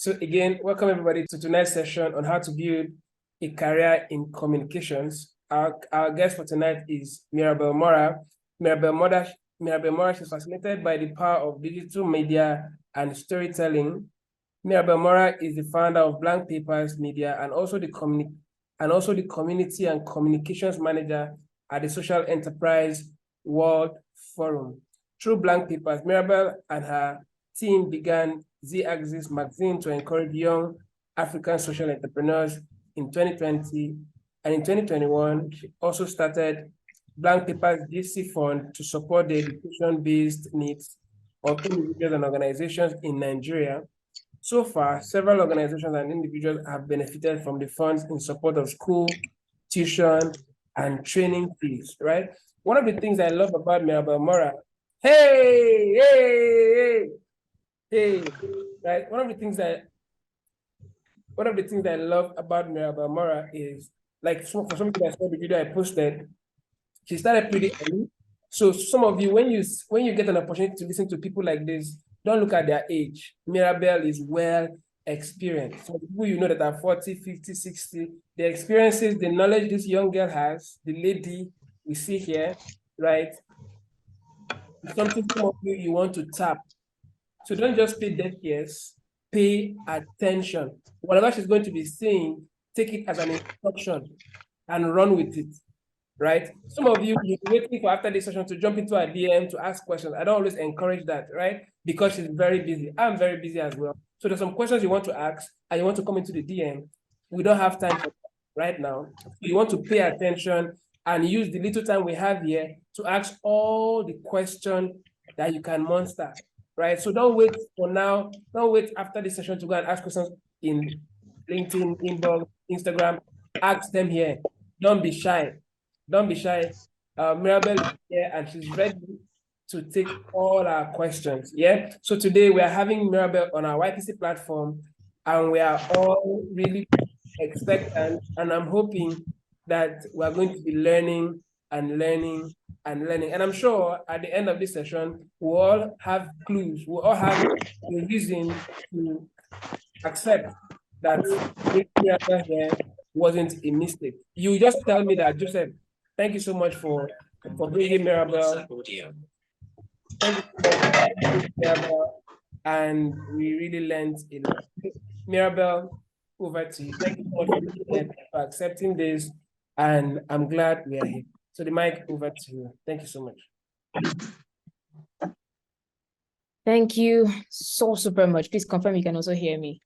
So again, welcome everybody to tonight's session on how to build a career in communications. Our guest for tonight is Mirabelle Morah. Mirabelle Morah is fascinated by the power of digital media and storytelling. Mirabelle Morah is the founder of Blank Papers Media and also the community and communications manager at the Social Enterprise World Forum. Through Blank Papers, Mirabelle and her team began Z-Axis magazine to encourage young African social entrepreneurs in 2020. And in 2021, she also started Blank Papers GC Fund to support the education-based needs of individuals and organizations in Nigeria. So far, several organizations and individuals have benefited from the funds in support of school, tuition, and training fees, right? One of the things I love about Mirabelle Morah, hey, right? One of the things I love about Mirabelle Morah is, like, for some people that saw the video I posted, she started pretty early. So some of you, when you get an opportunity to listen to people like this, don't look at their age. Mirabelle is well experienced. So people you know that are 40, 50, 60, the experiences, the knowledge this young girl has, the lady we see here, right? It's something some of you want to tap. So don't just pay deaf ears, pay attention. Whatever she's going to be saying, take it as an instruction and run with it, right? Some of you, you're waiting for after this session to jump into a DM to ask questions. I don't always encourage that, right? Because she's very busy. I'm very busy as well. So there's some questions you want to ask and you want to come into the DM. We don't have time for that right now. So you want to pay attention and use the little time we have here to ask all the questions that you can monster, right? So don't wait for now. Don't wait after the session to go and ask questions in LinkedIn, inbox, Instagram. Ask them here. Don't be shy. Don't be shy. Mirabelle is here and she's ready to take all our questions. Yeah. So today we are having Mirabelle on our YPC platform and we are all really expectant. And I'm hoping that we're going to be learning and learning and learning. And I'm sure at the end of this session, we'll all have clues. We'll all have a reason to accept that Mirabelle here wasn't a mistake. You just tell me that, Joseph. Thank you so much for bringing Mirabelle. Thank you so much, Mirabelle. And we really learned a lot. Mirabelle, over to you. Thank you so much for accepting this. And I'm glad we are here. So the mic over to you. Thank you so much. Thank you so super much. Please confirm you can also hear me.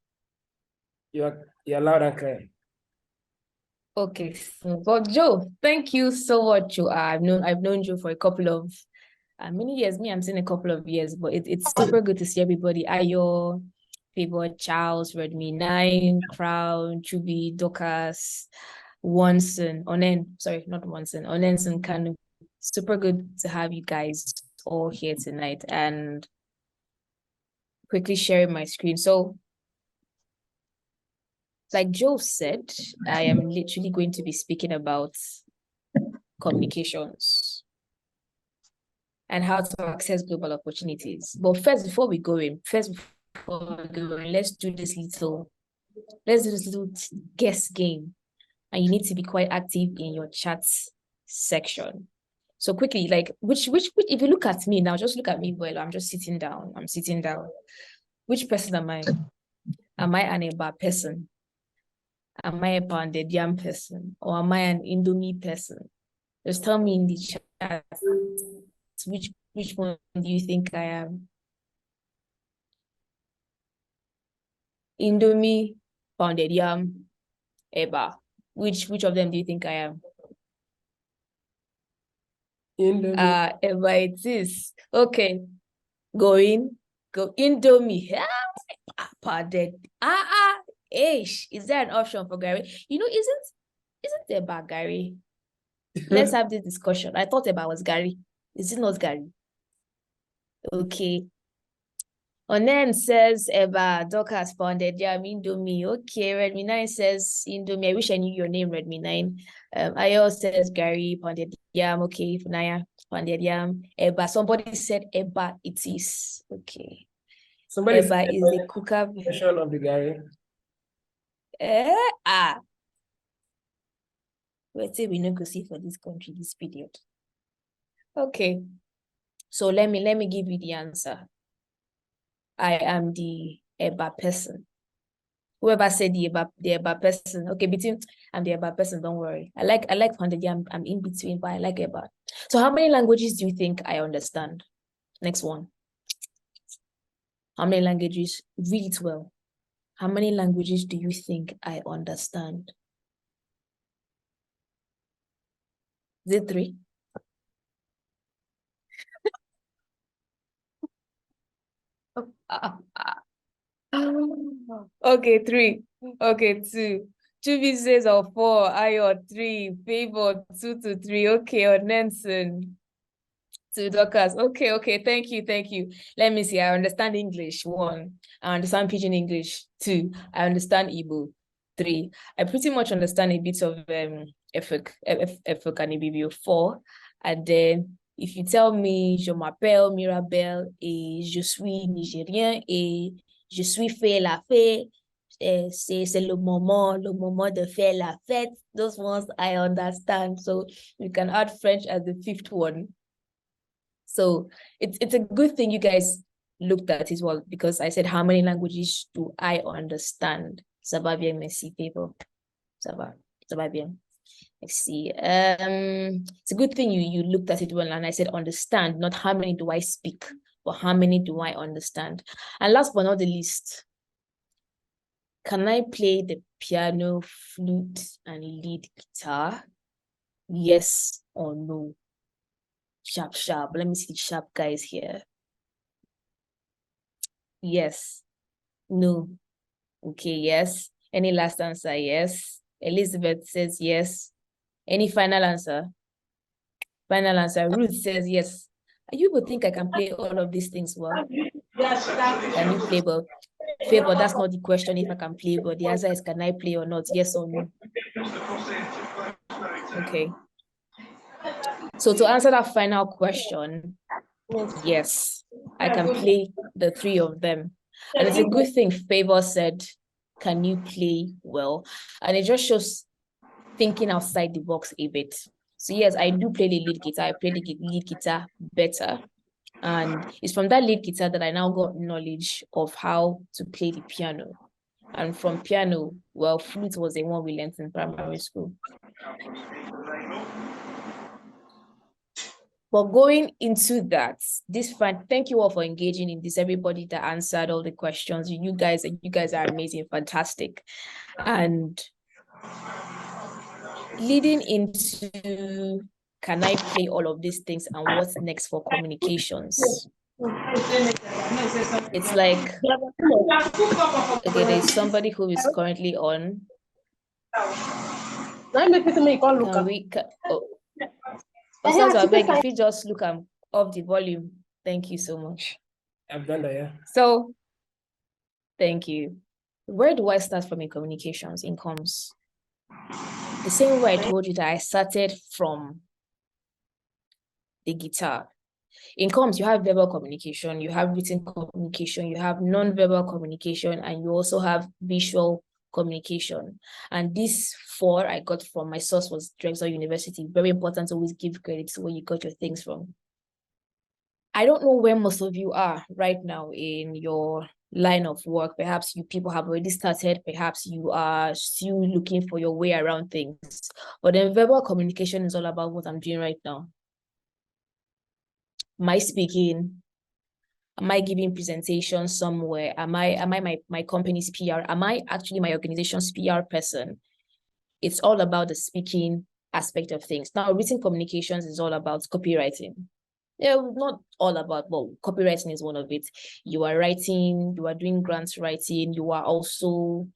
You're loud and clear. Okay, so Joe, thank you so much, Joe. I've known Joe for a couple of many years. I'm saying a couple of years, but it's super good to see everybody. Ayo, Favor, Charles, Redmi 9, Crown, Chubi, Docas, Onsen, Kanu. Super good to have you guys all here tonight and quickly sharing my screen. So, like Joe said, I am literally going to be speaking about communications and how to access global opportunities. But first, before we go in, let's do this little guess game. And you need to be quite active in your chat section. So quickly, like which if you look at me now, just look at me, well, I'm just sitting down. I'm sitting down. Which person am I? Am I an Eba person? Am I a pounded yam person? Or am I an Indomie person? Just tell me in the chat which one do you think I am? Indomie, pounded yam, Eba. Which of them do you think I am? Indomie. Eba it is. Okay. Go Indomie. Pounded. Is there an option for Gary? You know, isn't there about Gary? Let's have this discussion. I thought about was Gary. Is it not Gary? Okay. Onen says Eba, Doc has pounded yam, Indomie. Okay, Redmi 9 says Indomie. I wish I knew your name, Redmi 9. Ayo says Gary, pounded yam. Okay, Funaya, pounded yam. Eba, somebody said Eba, it is. Okay. Somebody said Eba is the cooker version of the Gary. Let's say we no go see for this country this period. Okay. So let me give you the answer. I am the Eba person. Whoever said the Eba person. Okay, I'm the Eba person, don't worry. I like pounded yam. I'm in between, but I like Eba. So how many languages do you think I understand? Next one. How many languages? Read it well. How many languages do you think I understand? Is it 3? Okay, 3. Okay, 2. 2 pieces of 4. Ayo 3. Favor 2 to 3. Okay, or Nelson. 2 Dorcas. Okay. Thank you. Let me see. I understand English. 1. I understand Pidgin English. 2. I understand Igbo. 3. I pretty much understand a bit of Efik and Ibibio. 4. And then if you tell me je m'appelle Mirabelle et je suis Nigérien et je suis fait la fête, c'est le moment de faire la fête. Those ones I understand. So you can add French as the 5th one. So it's a good thing you guys looked at as well, because I said, how many languages do I understand? Ça va bien, merci, people. Ça va bien. Let's see. It's a good thing you looked at it well, and I said understand, not how many do I speak, but how many do I understand? And last but not the least, can I play the piano, flute, and lead guitar? Yes or no? Sharp. Let me see the sharp guys here. Yes. No. Okay, yes. Any last answer? Yes. Elizabeth says yes. Any final answer? Final answer. Ruth says yes. You would think I can play all of these things well. Can you play well? Favor, that's not the question if I can play, but the answer is, can I play or not? Yes or no? Okay. So to answer that final question, yes, I can play the 3 of them. And it's a good thing Favor said, can you play well? And it just shows thinking outside the box a bit. So yes, I do play the lead guitar. I play the lead guitar better. And it's from that lead guitar that I now got knowledge of how to play the piano. And from piano, well, flute was the one we learned in primary school. But going into that, thank you all for engaging in this. Everybody that answered all the questions, you guys are amazing, fantastic. And leading into, can I play all of these things and what's next for communications? It's like, okay, there's somebody who is currently on. Can we, also, I beg if you just look off the volume. Thank you so much. I've done that, yeah. So, thank you. Where do I start from in communications, in comms? The same way I told you that I started from the guitar. In comms, you have verbal communication, you have written communication, you have non-verbal communication, and you also have visual communication. And these 4 I got from my source was Drexel University. Very important to always give credit to where you got your things from. I don't know where most of you are right now in your line of work. Perhaps you people have already started, perhaps you are still looking for your way around things. But then verbal communication is all about what I'm doing right now. Am I speaking? Am I giving presentations somewhere? Am I my company's PR? Am I actually my organization's PR person? It's all about the speaking aspect of things. Now, written communications is all about copywriting. Yeah, not all about, well, copywriting is one of it. You are writing, you are doing grant writing, you are also,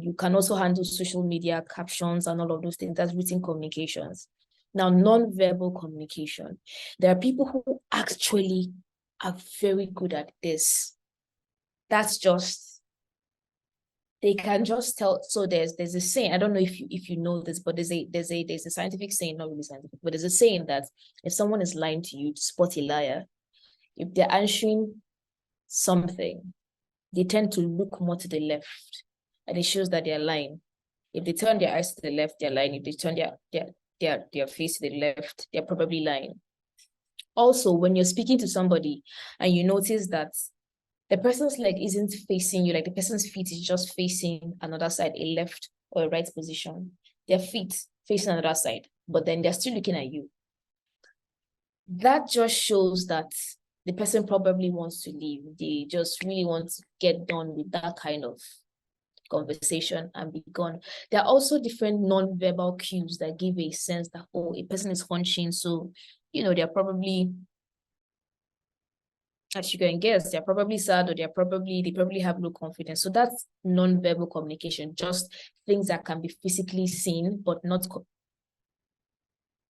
you can also handle social media captions and all of those things. That's written communications. Now, non-verbal communication. There are people who actually are very good at this. That's just, they can just tell. So there's a saying, I don't know if you know this, but there's a scientific saying, not really scientific, but there's a saying that if someone is lying to you, to spot a liar, if they're answering something, they tend to look more to the left, and it shows that they're lying. If they turn their eyes to the left, they're lying. If they turn their face to the left, they're probably lying. Also, when you're speaking to somebody and you notice that the person's leg isn't facing you, like the person's feet is just facing another side, a left or a right position, their feet facing another side, but then they're still looking at you. That just shows that the person probably wants to leave. They just really want to get done with that kind of conversation and be gone. There are also different non-verbal cues that give a sense that, oh, a person is hunching. So, they're probably, as you can guess, they're probably sad, or they probably have low confidence. So that's non-verbal communication, just things that can be physically seen, but not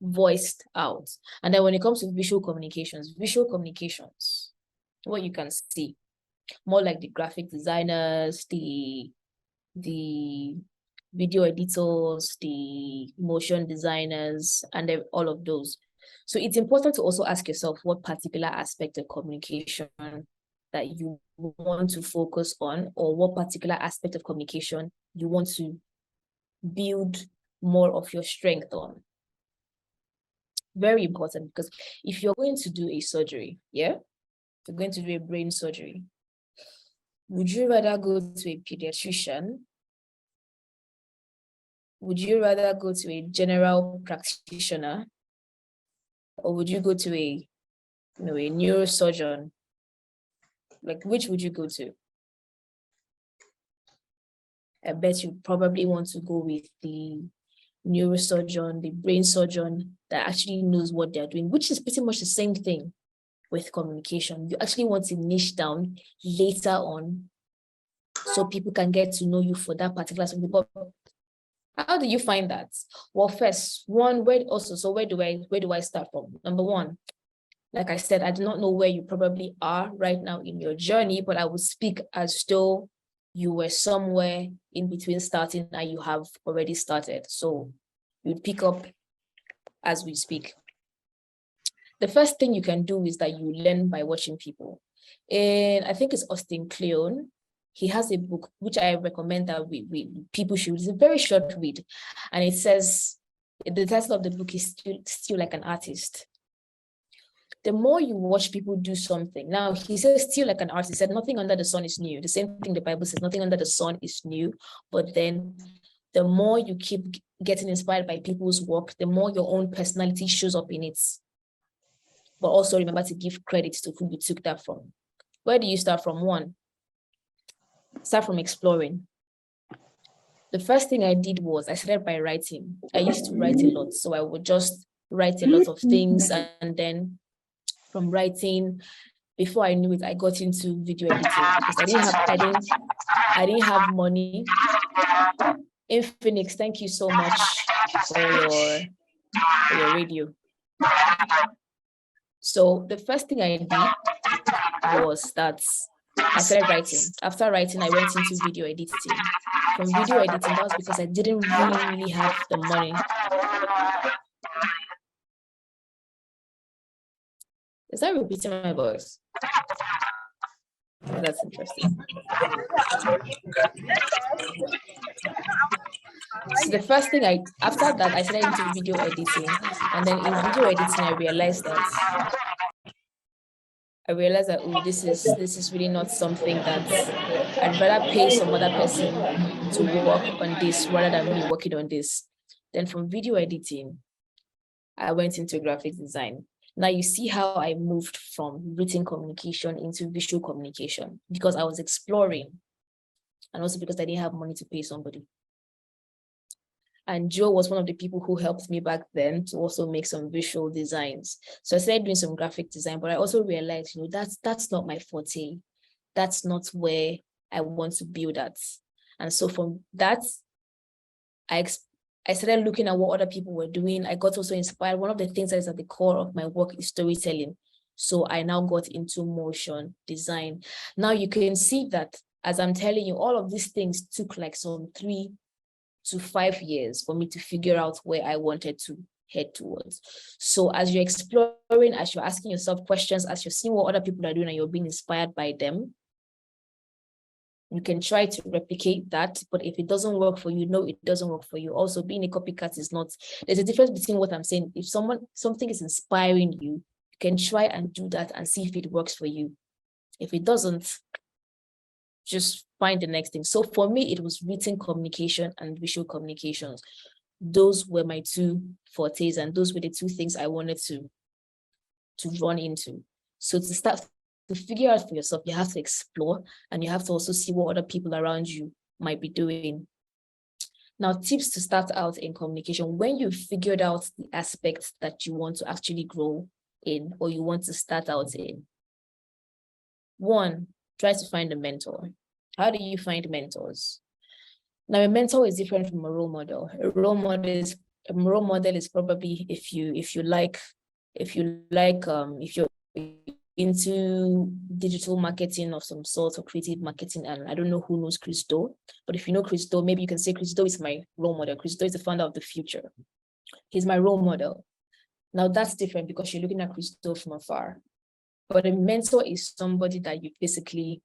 voiced out. And then when it comes to visual communications, what you can see, more like the graphic designers, the video editors, the motion designers, and all of those. So it's important to also ask yourself what particular aspect of communication that you want to focus on, or what particular aspect of communication you want to build more of your strength on. Very important, because if you're going to do a surgery, if you're going to do a brain surgery, would you rather go to a pediatrician? Would you rather go to a general practitioner? Or would you go to a neurosurgeon? Like, which would you go to? I bet you probably want to go with the neurosurgeon, the brain surgeon that actually knows what they're doing, which is pretty much the same thing with communication. You actually want to niche down later on so people can get to know you for that particular something. But how do you find that? Well, first, where do I start from? Number one, like I said, I do not know where you probably are right now in your journey, but I would speak as though you were somewhere in between starting and you have already started. So you pick up as we speak. The first thing you can do is that you learn by watching people. And I think it's Austin Kleon. He has a book which I recommend that people should. It's a very short read, and it says, the title of the book is Still Like an Artist. The more you watch people do something, now he says still like an artist, he said nothing under the sun is new. The same thing the Bible says, nothing under the sun is new. But then the more you keep getting inspired by people's work, the more your own personality shows up in it. But also remember to give credit to who you took that from. Where do you start from? One, start from exploring. The first thing I did was I started by writing. I used to write a lot. So I would just write a lot of things, and then from writing, before I knew it, I got into video editing because I didn't have money. In Phoenix, thank you so much for your radio. So the first thing I did was that I started writing. After writing, I went into video editing. From video editing, that was because I didn't really have the money. Is that repeating my voice? That's interesting. So the first thing after that, I started into video editing. And then in video editing, I realized that oh, this is really not something that I'd rather pay some other person to work on this rather than me working on this. Then from video editing, I went into graphic design. Now you see how I moved from written communication into visual communication, because I was exploring, and also because I didn't have money to pay somebody. And Joe was one of the people who helped me back then to also make some visual designs. So I started doing some graphic design, but I also realized, that's not my forte. That's not where I want to build at. And so from that, I started looking at what other people were doing. I got also inspired. One of the things that is at the core of my work is storytelling. So I now got into motion design. Now you can see that, as I'm telling you, all of these things took like some 3 to 5 years for me to figure out where I wanted to head towards. So as you're exploring, as you're asking yourself questions, as you're seeing what other people are doing and you're being inspired by them, You can try to replicate that, but if it doesn't work for you, no, it doesn't work for you. Also, being a copycat is not, there's a difference between what I'm saying. If something is inspiring you, you can try and do that and see if it works for you. If it doesn't, just find the next thing. So for me, it was written communication and visual communications. Those were my two fortes, and those were the two things I wanted to run into. So to start to figure out for yourself, you have to explore, and you have to also see what other people around you might be doing. Now, tips to start out in communication. When you've figured out the aspects that you want to actually grow in, or you want to start out in, one, try to find a mentor. How do you find mentors? Now, a mentor is different from a role model. A role model is probably if you're into digital marketing of some sort, or creative marketing, and I don't know who knows Chris Do, but if you know Chris Do, maybe you can say Chris Do is my role model. Chris Do is the founder of the future. He's my role model. Now that's different because you're looking at Chris Do from afar. But a mentor is somebody that you physically,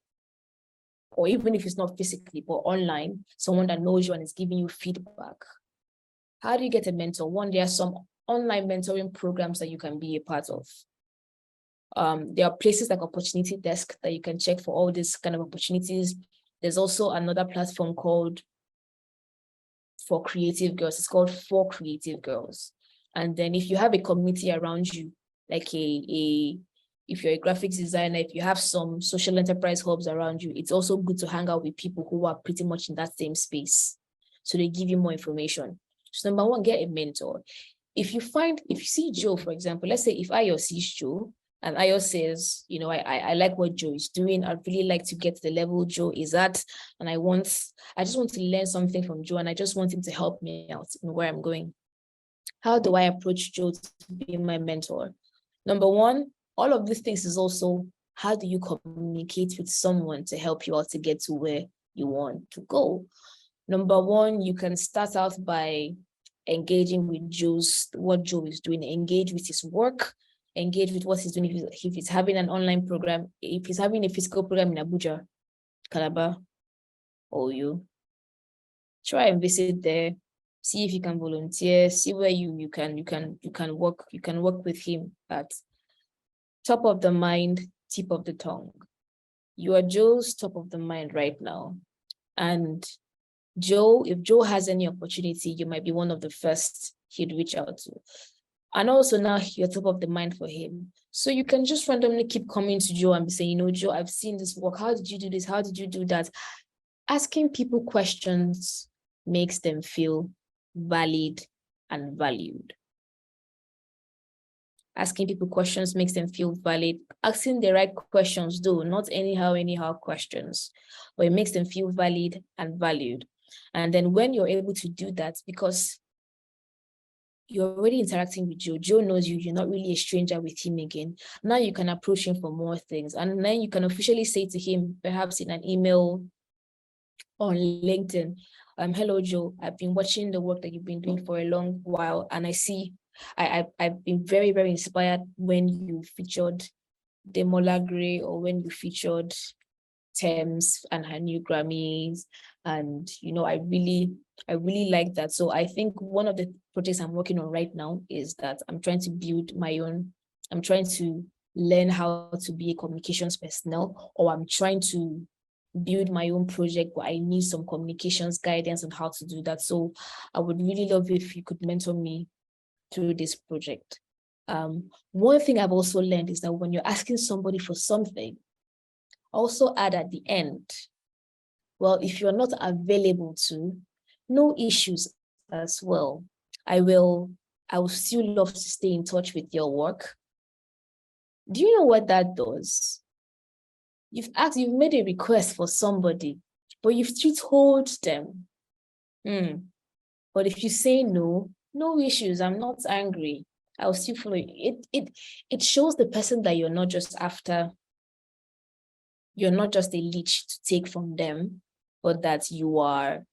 or even if it's not physically, but online, someone that knows you and is giving you feedback. How do you get a mentor? One, there are some online mentoring programs that you can be a part of. There are places like Opportunity Desk that you can check for all these kind of opportunities. There's also another platform called For Creative Girls. It's called For Creative Girls. And then if you have a community around you, like if you're a graphics designer, if you have some social enterprise hubs around you, it's also good to hang out with people who are pretty much in that same space. So they give you more information. So number one, get a mentor. If you see Joe, for example, let's say if Ayo sees Joe and Ayo says, I like what Joe is doing. I'd really like to get to the level Joe is at. And I just want to learn something from Joe, and I just want him to help me out in where I'm going. How do I approach Joe to be my mentor? Number one, all of these things is also, how do you communicate with someone to help you out to get to where you want to go? Number one, you can start out by engaging with what Joe is doing, engage with his work, engage with what he's doing. If he's having an online program, if he's having a physical program in Abuja, Calabar, or you try and visit there, see if you can volunteer, see where you can work with him at top of the mind, tip of the tongue. You are Joe's top of the mind right now. And if Joe has any opportunity, you might be one of the first he'd reach out to. And also now you're top of the mind for him. So you can just randomly keep coming to Joe and be saying, Joe, I've seen this work. How did you do this? How did you do that? Asking people questions makes them feel valid and valued. Asking people questions makes them feel valid. Asking the right questions, though, not anyhow questions, but it makes them feel valid and valued. And then when you're able to do that, because you're already interacting with Joe, Joe knows you, you're not really a stranger with him again. Now you can approach him for more things. And then you can officially say to him, perhaps in an email on LinkedIn, hello, Joe, I've been watching the work that you've been doing for a long while, and I see I've been very, very inspired when you featured Demola Gray, or when you featured Thames and her new Grammys. And, I really like that. So I think one of the projects I'm working on right now is that I'm trying to learn how to be a communications personnel, or I'm trying to build my own project where I need some communications guidance on how to do that. So I would really love if you could mentor me through this project. One thing I've also learned is that when you're asking somebody for something, also add at the end, well, if you're not available to, no issues as well. I will still love to stay in touch with your work. Do you know what that does? You've made a request for somebody, but you've still told them. But if you say no issues, I'm not angry, I'll still follow you. It shows the person that you're not just a leech to take from them, but that you are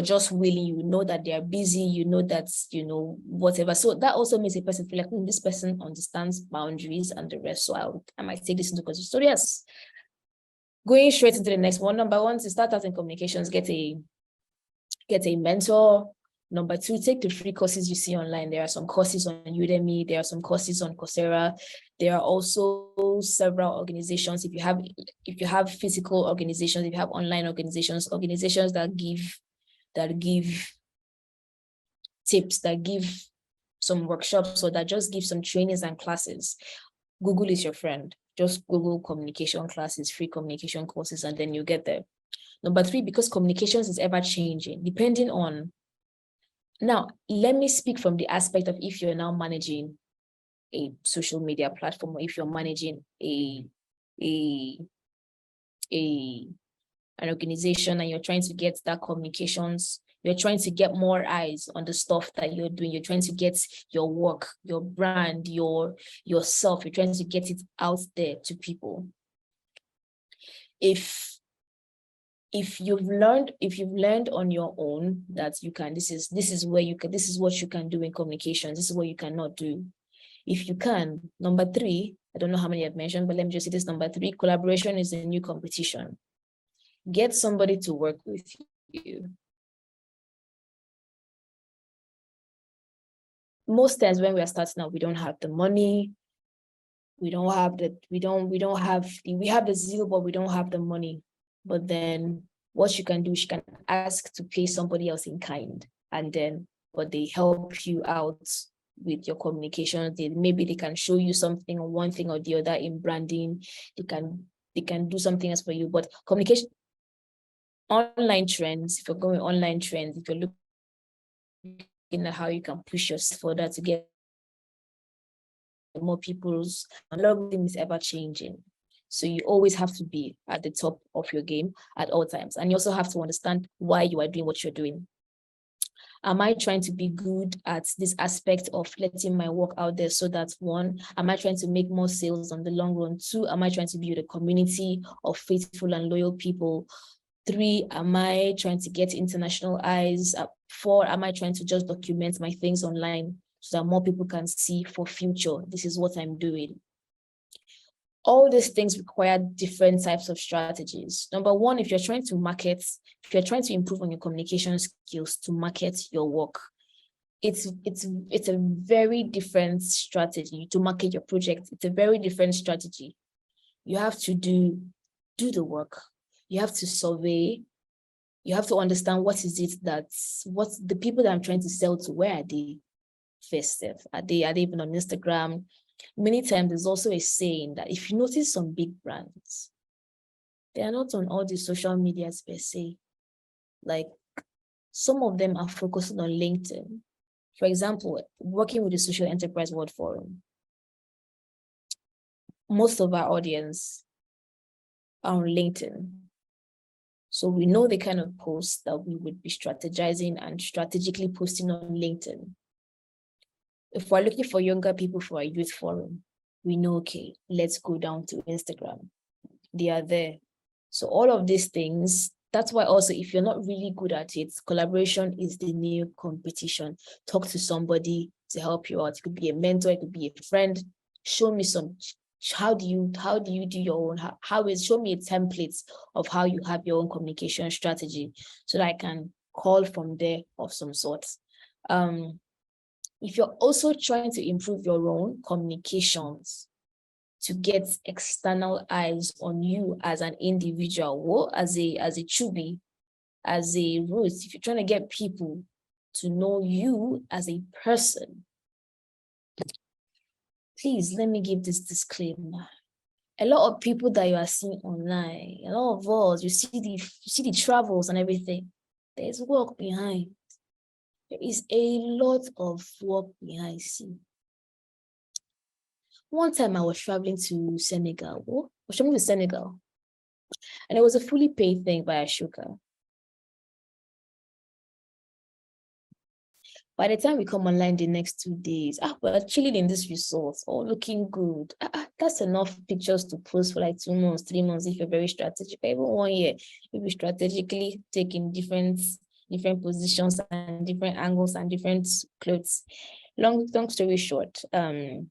just willing, that they are busy, that, whatever. So that also makes a person feel like, this person understands boundaries and the rest. So I might take this into consideration. So yes, Going straight into the next one. Number one, to start out in communications, get a mentor. Number two, take the free courses you see online. There are some courses on Udemy. There are some courses on Coursera. There are also several organizations. If you have physical organizations, if you have online organizations that give tips, that give some workshops, or that just give some trainings and classes. Google is your friend. Just Google communication classes, free communication courses, and then you get there. Number three, because communications is ever changing, depending on. Now, let me speak from the aspect of if you're now managing a social media platform, or if you're managing an organization and you're trying to get that communications, you're trying to get more eyes on the stuff that you're doing. You're trying to get your work, your brand, yourself. You're trying to get it out there to people. If you've learned on your own that you can, this is what you can do in communications, this is what you cannot do. If you can, number three, I don't know how many I've mentioned, but let me just say this, number three, collaboration is the new competition. Get somebody to work with you. Most times when we are starting out, we don't have the money, we have the zeal, but we don't have the money. But then what you can do is you can ask to pay somebody else in kind, but they help you out with your communication. Maybe they can show you something or one thing or the other in branding. They can do something else for you. But communication, online trends, if you're going online trends, if you're looking at how you can push yourself further to get more people's, algorithm is ever changing. So you always have to be at the top of your game at all times. And you also have to understand why you are doing what you're doing. Am I trying to be good at this aspect of letting my work out there so that one, am I trying to make more sales on the long run? Two, am I trying to build a community of faithful and loyal people? Three, am I trying to get international eyes? Four, am I trying to just document my things online so that more people can see for future, this is what I'm doing? All these things require different types of strategies. Number one, if you're trying to improve on your communication skills to market your work, it's a very different strategy to market your project. It's a very different strategy. You have to do the work. You have to survey. You have to understand what the people that I'm trying to sell to, where are they festive? Are they even on Instagram? Many times there's also a saying that if you notice some big brands, they are not on all the social medias per se. Like some of them are focusing on LinkedIn. For example, working with the Social Enterprise World Forum, most of our audience are on LinkedIn. So we know the kind of posts that we would be strategizing and strategically posting on LinkedIn. If we're looking for younger people for a youth forum, we know, okay, let's go down to Instagram. They are there. So all of these things, that's why also if you're not really good at it, collaboration is the new competition. Talk to somebody to help you out. It could be a mentor, it could be a friend. Show me how do you do your own, show me a template of how you have your own communication strategy so that I can call from there of some sort. If you're also trying to improve your own communications to get external eyes on you as an individual, or as a chubby, as a Ruth, if you're trying to get people to know you as a person, please let me give this disclaimer. A lot of people that you are seeing online, a lot of us, you see the travels and everything, there's work behind. There is a lot of work behind. See, one time I was traveling to Senegal. And it was a fully paid thing by Ashoka. By the time we come online the next 2 days, we're chilling in this resort, all looking good. That's enough pictures to post for like 2 months, 3 months if you're very strategic. Even 1 year, if you strategically taking different positions and different angles and different clothes. Long story short, a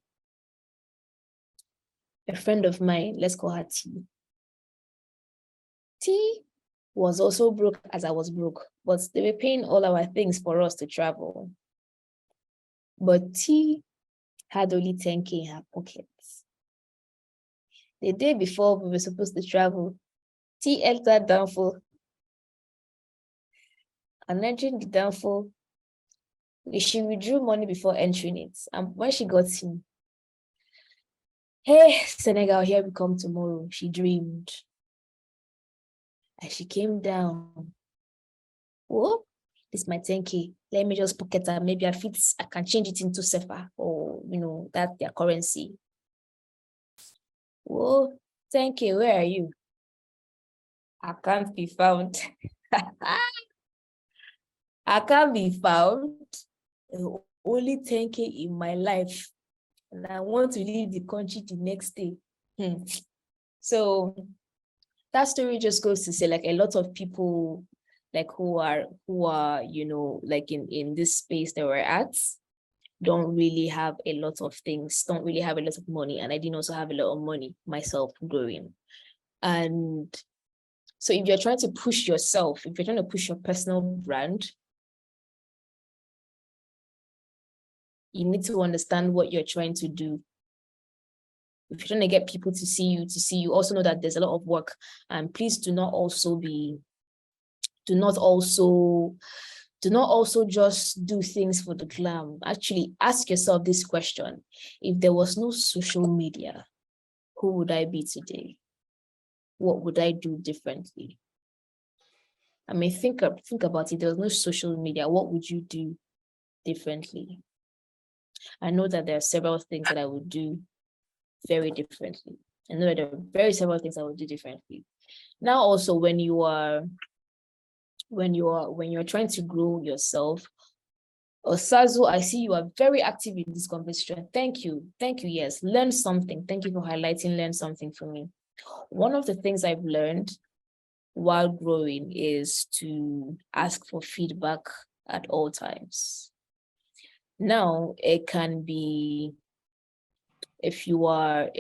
friend of mine, let's call her T, T was also broke as I was broke, but they were paying all our things for us to travel. But T had only 10K in her pockets. The day before we were supposed to travel, T entered downfall. And entering the downfall, she withdrew money before entering it. And when she got in, hey, Senegal, here we come tomorrow. She dreamed. And she came down. Oh, this is my 10K. Let me just pocket that. Maybe I can change it into SEFA or, that's their currency. Oh, 10K, where are you? I can't be found. I can't be found. Only 10K in my life. And I want to leave the country the next day. So that story just goes to say, like, a lot of people, like, who are like in this space that we're at, don't really have a lot of things, don't really have a lot of money. And I didn't also have a lot of money myself growing. And so if you're trying to push yourself, if you're trying to push your personal brand, you need to understand what you're trying to do. If you're trying to get people to see you, also know that there's a lot of work. And please do not also just do things for the glam. Actually, ask yourself this question. If there was no social media, who would I be today? What would I do differently? I mean, think about it. There was no social media. What would you do differently? I know that there are several things that I would do very differently. I know that there are several things I would do differently. Now, also, when you're trying to grow yourself, Osazu, I see you are very active in this conversation. Thank you. Yes, learn something. Thank you for highlighting learn something for me. One of the things I've learned while growing is to ask for feedback at all times. Now, it can be if you are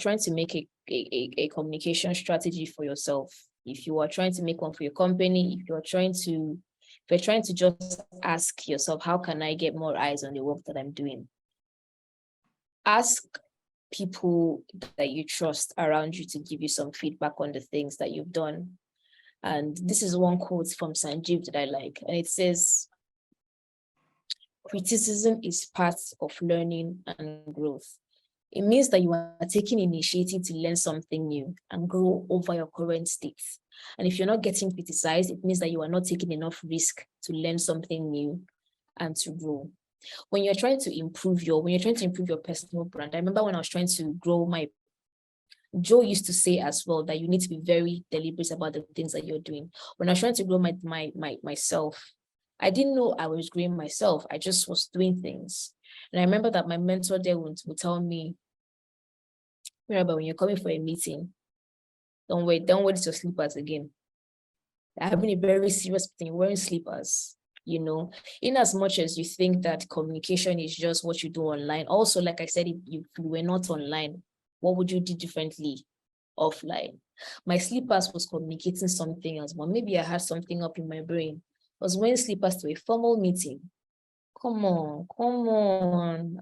trying to make a communication strategy for yourself, if you are trying to make one for your company, if you're trying to just ask yourself, how can I get more eyes on the work that I'm doing? Ask people that you trust around you to give you some feedback on the things that you've done. And this is one quote from Sanjeev that I like, and it says, criticism is part of learning and growth. It means that you are taking initiative to learn something new and grow over your current state. And if you're not getting criticized, it means that you are not taking enough risk to learn something new and to grow. When you're trying to improve your personal brand, I remember when I was trying to grow Joe used to say as well that you need to be very deliberate about the things that you're doing. When I was trying to grow myself, I didn't know I was growing myself. I just was doing things. And I remember that my mentor there would tell me, Mirabelle, when you're coming for a meeting, don't wear your slippers again. I have been a very serious thing, wearing slippers, in as much as you think that communication is just what you do online. Also, like I said, if you were not online, what would you do differently offline? My slippers was communicating something else, but maybe I had something up in my brain. I was wearing slippers to a formal meeting. Come on,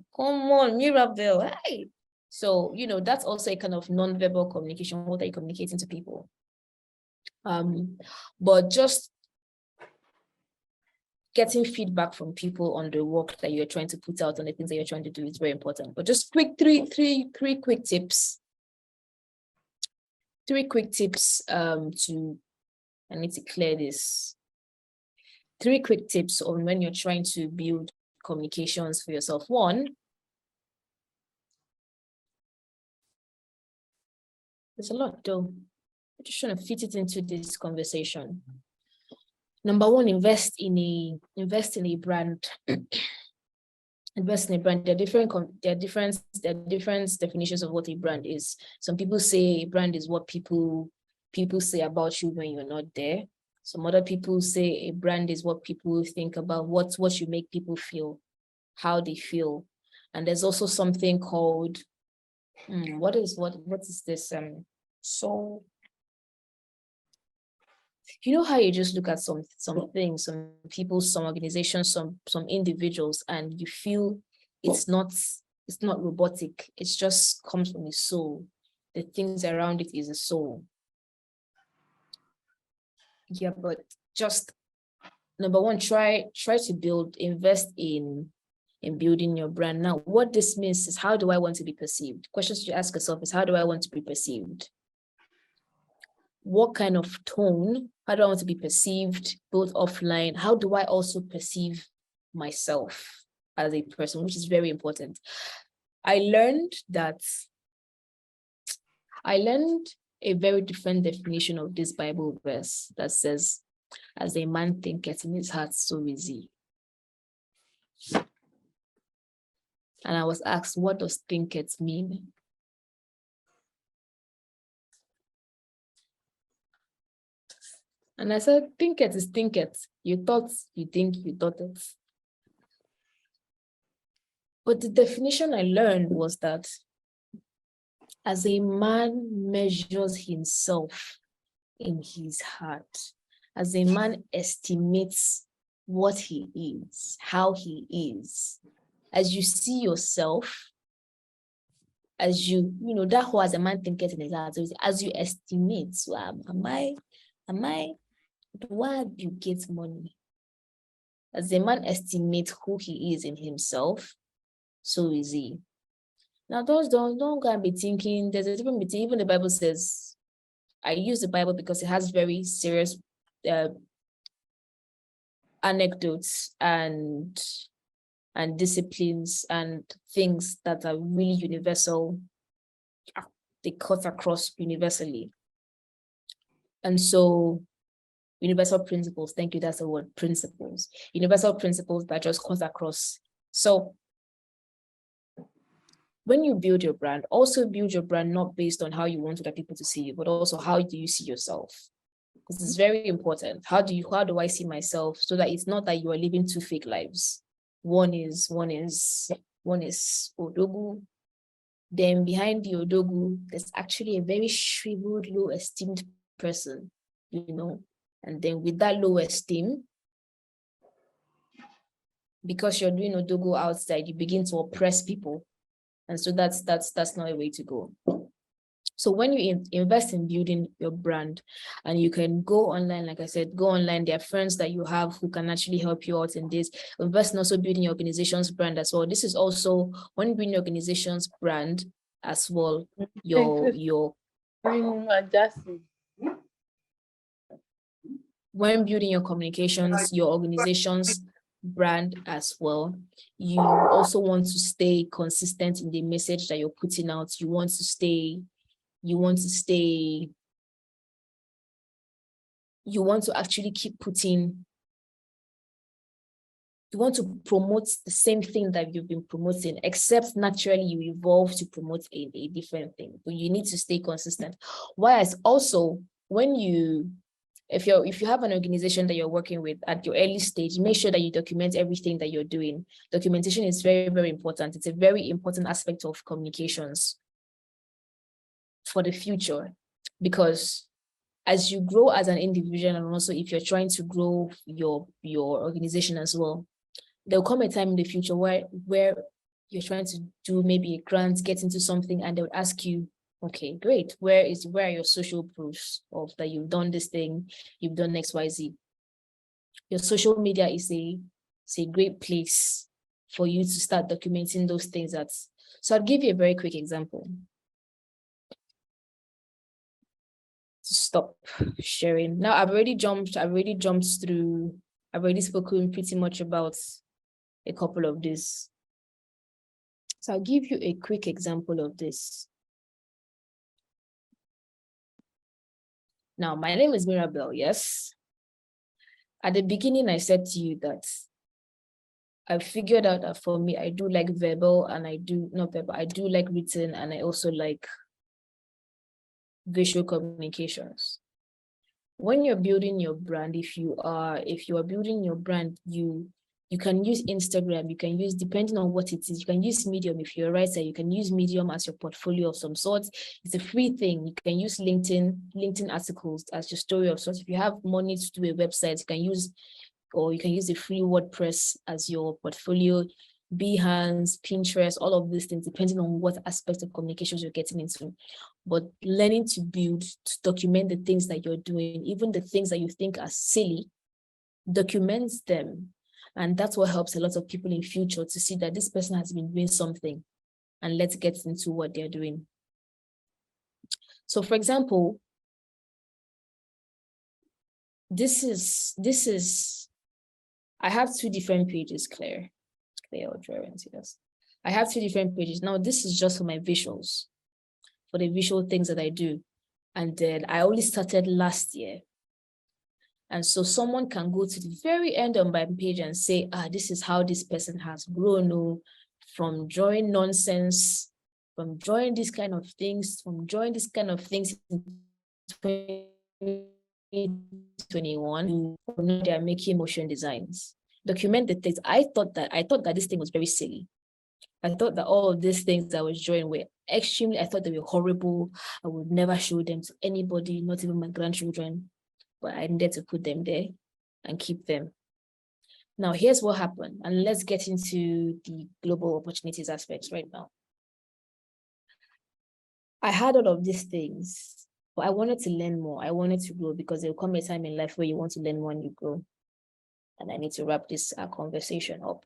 Mirabelle, hey. So, that's also a kind of non-verbal communication. What are you communicating to people? But just getting feedback from people on the work that you're trying to put out, on the things that you're trying to do is very important. But just three quick tips. 3 quick tips I need to clear this. 3 quick tips on when you're trying to build communications for yourself. 1, there's a lot though. I'm just trying to fit it into this conversation. Number 1, invest in a brand. Invest in a brand. There are different definitions of what a brand is. Some people say a brand is what people say about you when you're not there. Some other people say a brand is what people think about, what you make people feel, how they feel. And there's also something called what is this? So, you know how you just look at some things, some people, some organizations, some individuals, and you feel it's not robotic. It just comes from the soul. The things around it is a soul. Yeah, but just number one, try to invest in building your brand. Now, what this means is, how do I want to be perceived? Questions you ask yourself is, how do I want to be perceived? What kind of tone? How do I want to be perceived, both offline? How do I also perceive myself as a person, which is very important. I learned a very different definition of this Bible verse that says, as a man thinketh in his heart, so is he. And I was asked, what does thinketh mean? And I said, thinketh is thinketh. You thought, you think, you thought it. But the definition I learned was that as a man measures himself in his heart, as a man estimates what he is, how he is, as you see yourself, as you that who as a man thinketh in his heart, so as you estimate, so do I get money? As a man estimates who he is in himself, so is he. Now, those don't go and be thinking, there's a difference between, even the Bible says, I use the Bible because it has very serious anecdotes and disciplines and things that are really universal. They cut across universally. And so universal principles, thank you, that's the word, principles. Universal principles that just cut across. So when you build your brand, also build your brand not based on how you want other people to see you, but also how do you see yourself? Because it's very important. How do I see myself, so that it's not that you are living two fake lives. One is Odogu. Then behind the Odogu, there's actually a very shriveled, low esteemed person, and then with that low esteem, because you're doing Odogu outside, you begin to oppress people. And so that's not a way to go. So when you invest in building your brand, and you can go online, like I said, go online, there are friends that you have who can actually help you out in this. Invest in also building your organization's brand as well. This is also, when you build your organization's brand as well, when building your communications, your organization's brand as well, you also want to stay consistent in the message that you're putting out. You want to actually keep putting, you want to promote the same thing that you've been promoting, except naturally you evolve to promote a different thing, but you need to stay consistent. Whereas also, if you have an organization that you're working with at your early stage, make sure that you document everything that you're doing. Documentation is very, very important. It's a very important aspect of communications for the future, because as you grow as an individual, and also if you're trying to grow your organization as well, there'll come a time in the future where you're trying to do maybe a grant, get into something, and they'll ask you, okay, great, where are your social proofs of that you've done this thing, you've done XYZ? Your social media is a great place for you to start documenting those things. So I'll give you a very quick example to stop sharing. Now I've already spoken pretty much about a couple of these. So I'll give you a quick example of this. Now, my name is Mirabelle, yes? At the beginning, I said to you that I figured out that for me, I do like verbal, and I do like written, and I also like visual communications. When you're building your brand, if you are building your brand, you You can use Instagram, you can use, depending on what it is, you can use Medium. If you're a writer, you can use Medium as your portfolio of some sort. It's a free thing. You can use LinkedIn articles as your story of sorts. If you have money to do a website, you can use the free WordPress as your portfolio, Behance, Pinterest, all of these things, depending on what aspect of communications you're getting into. But learning to build, to document the things that you're doing, even the things that you think are silly, documents them. And that's what helps a lot of people in future to see that this person has been doing something, and let's get into what they're doing. So for example, this is, I have two different pages, Claire or drawings, yes. I have two different pages. Now this is just for my visuals, for the visual things that I do. And then I only started last year. And so someone can go to the very end of my page and say, this is how this person has grown from drawing nonsense, from drawing these kind of things, in 2021. Now they are making motion designs. Document the things. I thought that this thing was very silly. I thought that all of these things I was drawing were extremely, I thought they were horrible. I would never show them to anybody, not even my grandchildren. But I needed to put them there and keep them. Now, here's what happened. And let's get into the global opportunities aspects right now. I had all of these things, but I wanted to learn more. I wanted to grow, because there will come a time in life where you want to learn more and you grow. And I need to wrap this conversation up.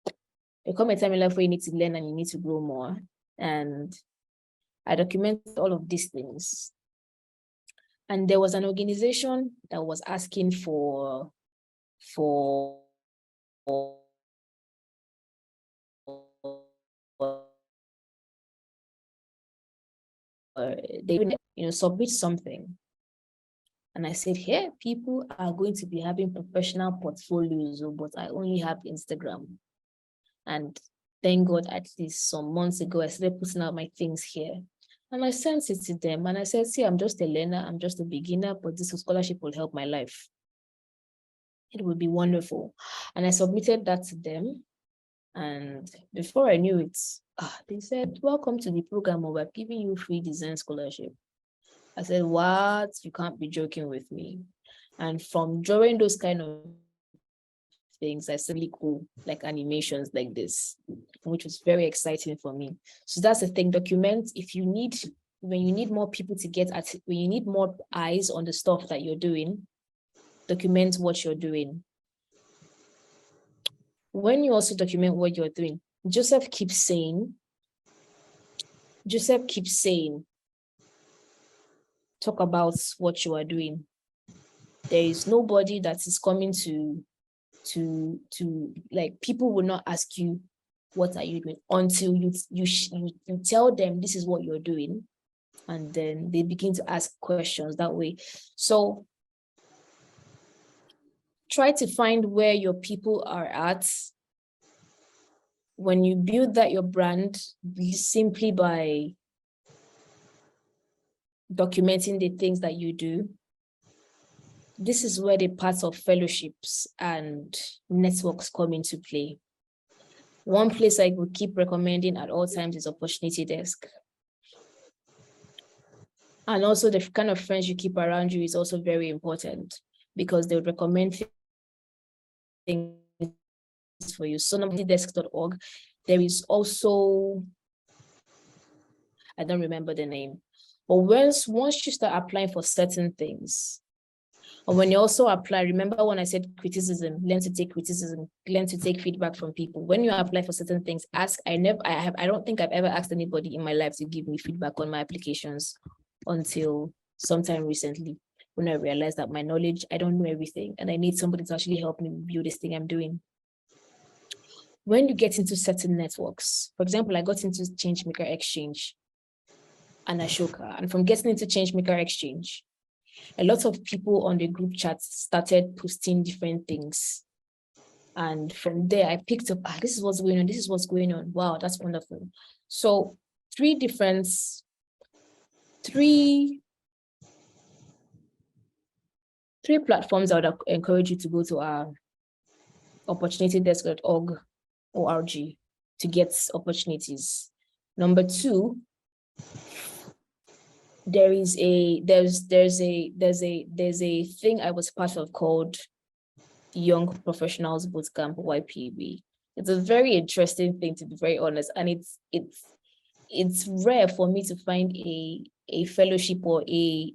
There will come a time in life where you need to learn and you need to grow more. And I document all of these things. And there was an organization that was asking for they submit something. And I said, here, people are going to be having professional portfolios, but I only have Instagram. And thank God, at least some months ago, I started putting out my things here. And I sent it to them. And I said, see, I'm just a learner. I'm just a beginner, but this scholarship will help my life. It would be wonderful. And I submitted that to them. And before I knew it, they said, welcome to the program. We're giving you free design scholarship. I said, what? You can't be joking with me. And from drawing those kind of things, I really cool, like animations like this, which was very exciting for me. So that's the thing, document. When you need more people to get at it, when you need more eyes on the stuff that you're doing, document what you're doing. When you also document what you're doing, Joseph keeps saying, talk about what you are doing. There is nobody that is coming to like, people will not ask you, what are you doing, until you tell them this is what you're doing, and then they begin to ask questions that way. So try to find where your people are at. When you build that your brand, simply by documenting the things that you do, this is where the parts of fellowships and networks come into play. One place I would keep recommending at all times is Opportunity Desk. And also the kind of friends you keep around you is also very important, because they would recommend things for you. So opportunitydesk.org. There is also, I don't remember the name, but once you start applying for certain things, or when you also apply, remember when I said criticism, learn to take criticism, learn to take feedback from people. When you apply for certain things, ask. I don't think I've ever asked anybody in my life to give me feedback on my applications until sometime recently, when I realized that my knowledge, I don't know everything, and I need somebody to actually help me build this thing I'm doing. When you get into certain networks, for example, I got into Changemaker Exchange and Ashoka, and from getting into Changemaker Exchange, a lot of people on the group chat started posting different things. And from there, I picked up, this is what's going on. This is what's going on. Wow, that's wonderful. So three platforms I would encourage you to go to are opportunitydesk.org to get opportunities. Number 2, there's a thing I was part of called Young Professionals Bootcamp, YPB. It's a very interesting thing, to be very honest, and it's rare for me to find a fellowship or a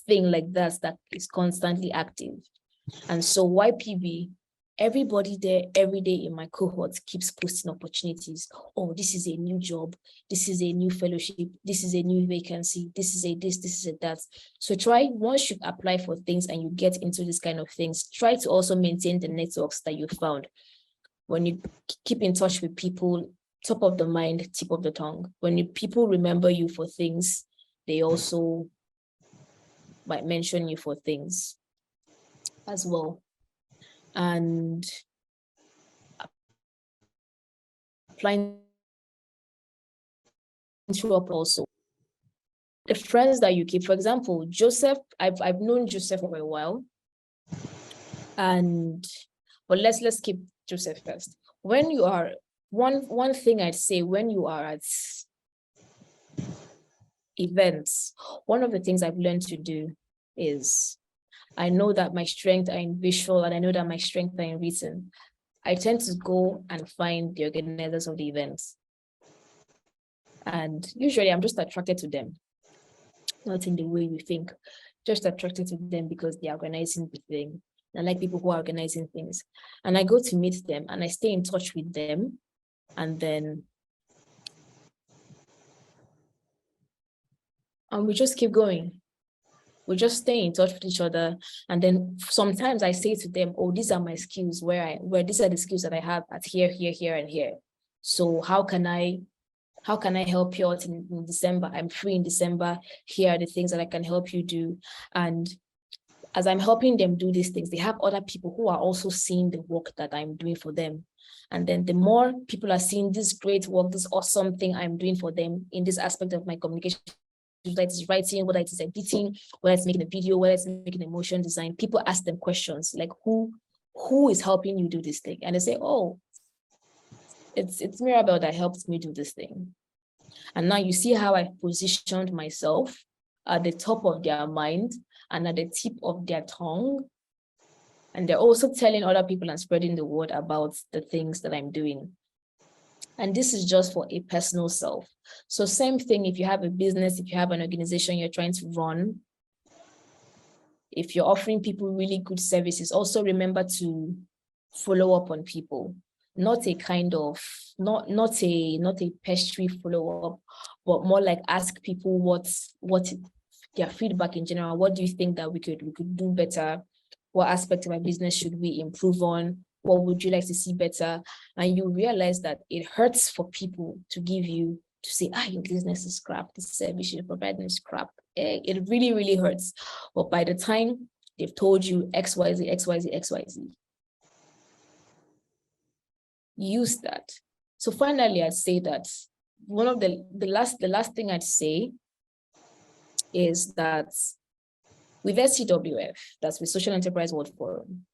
thing like that is constantly active. And so YPB, everybody there every day in my cohort keeps posting opportunities. Oh, this is a new job. This is a new fellowship. This is a new vacancy. This is a this is a that. So once you apply for things and you get into this kind of things, try to also maintain the networks that you found. When you keep in touch with people, top of the mind, tip of the tongue. When people remember you for things, they also might mention you for things as well. And applying to up also. The friends that you keep, for example, Joseph, I've known Joseph for a while. But let's keep Joseph first. When you are, one thing I'd say, when you are at events, one of the things I've learned to do is, I know that my strengths are in visual and I know that my strengths are in written. I tend to go and find the organizers of the events. And usually I'm just attracted to them, not in the way you think, just attracted to them because they're organizing the thing. I like people who are organizing things. And I go to meet them and I stay in touch with them. And then we just keep going. We just stay in touch with each other. And then sometimes I say to them, oh, these are my skills, where these are the skills that I have at here, and here. So how can I help you out in December? I'm free in December. Here are the things that I can help you do. And as I'm helping them do these things, they have other people who are also seeing the work that I'm doing for them. And then the more people are seeing this great work, this awesome thing I'm doing for them in this aspect of my communication, whether it's writing, whether it's editing, whether it's making a video, whether it's making a motion design, people ask them questions like, who is helping you do this thing? And they say, oh, it's Mirabelle that helps me do this thing. And now you see how I positioned myself at the top of their mind and at the tip of their tongue. And they're also telling other people and spreading the word about the things that I'm doing. And this is just for a personal self. So same thing, if you have a business, if you have an organization you're trying to run, if you're offering people really good services, also remember to follow up on people. Not a kind of, not a pastry follow-up, but more like ask people what their feedback in general. What do you think that we could do better? What aspect of my business should we improve on? What would you like to see better? And you realize that it hurts for people to say, your business is crap, this service you're providing is crap. It really, really hurts. But by the time they've told you XYZ, XYZ, XYZ, use that. So finally, I'd say that one of the last thing I'd say is that with SCWF, that's with Social Enterprise World Forum,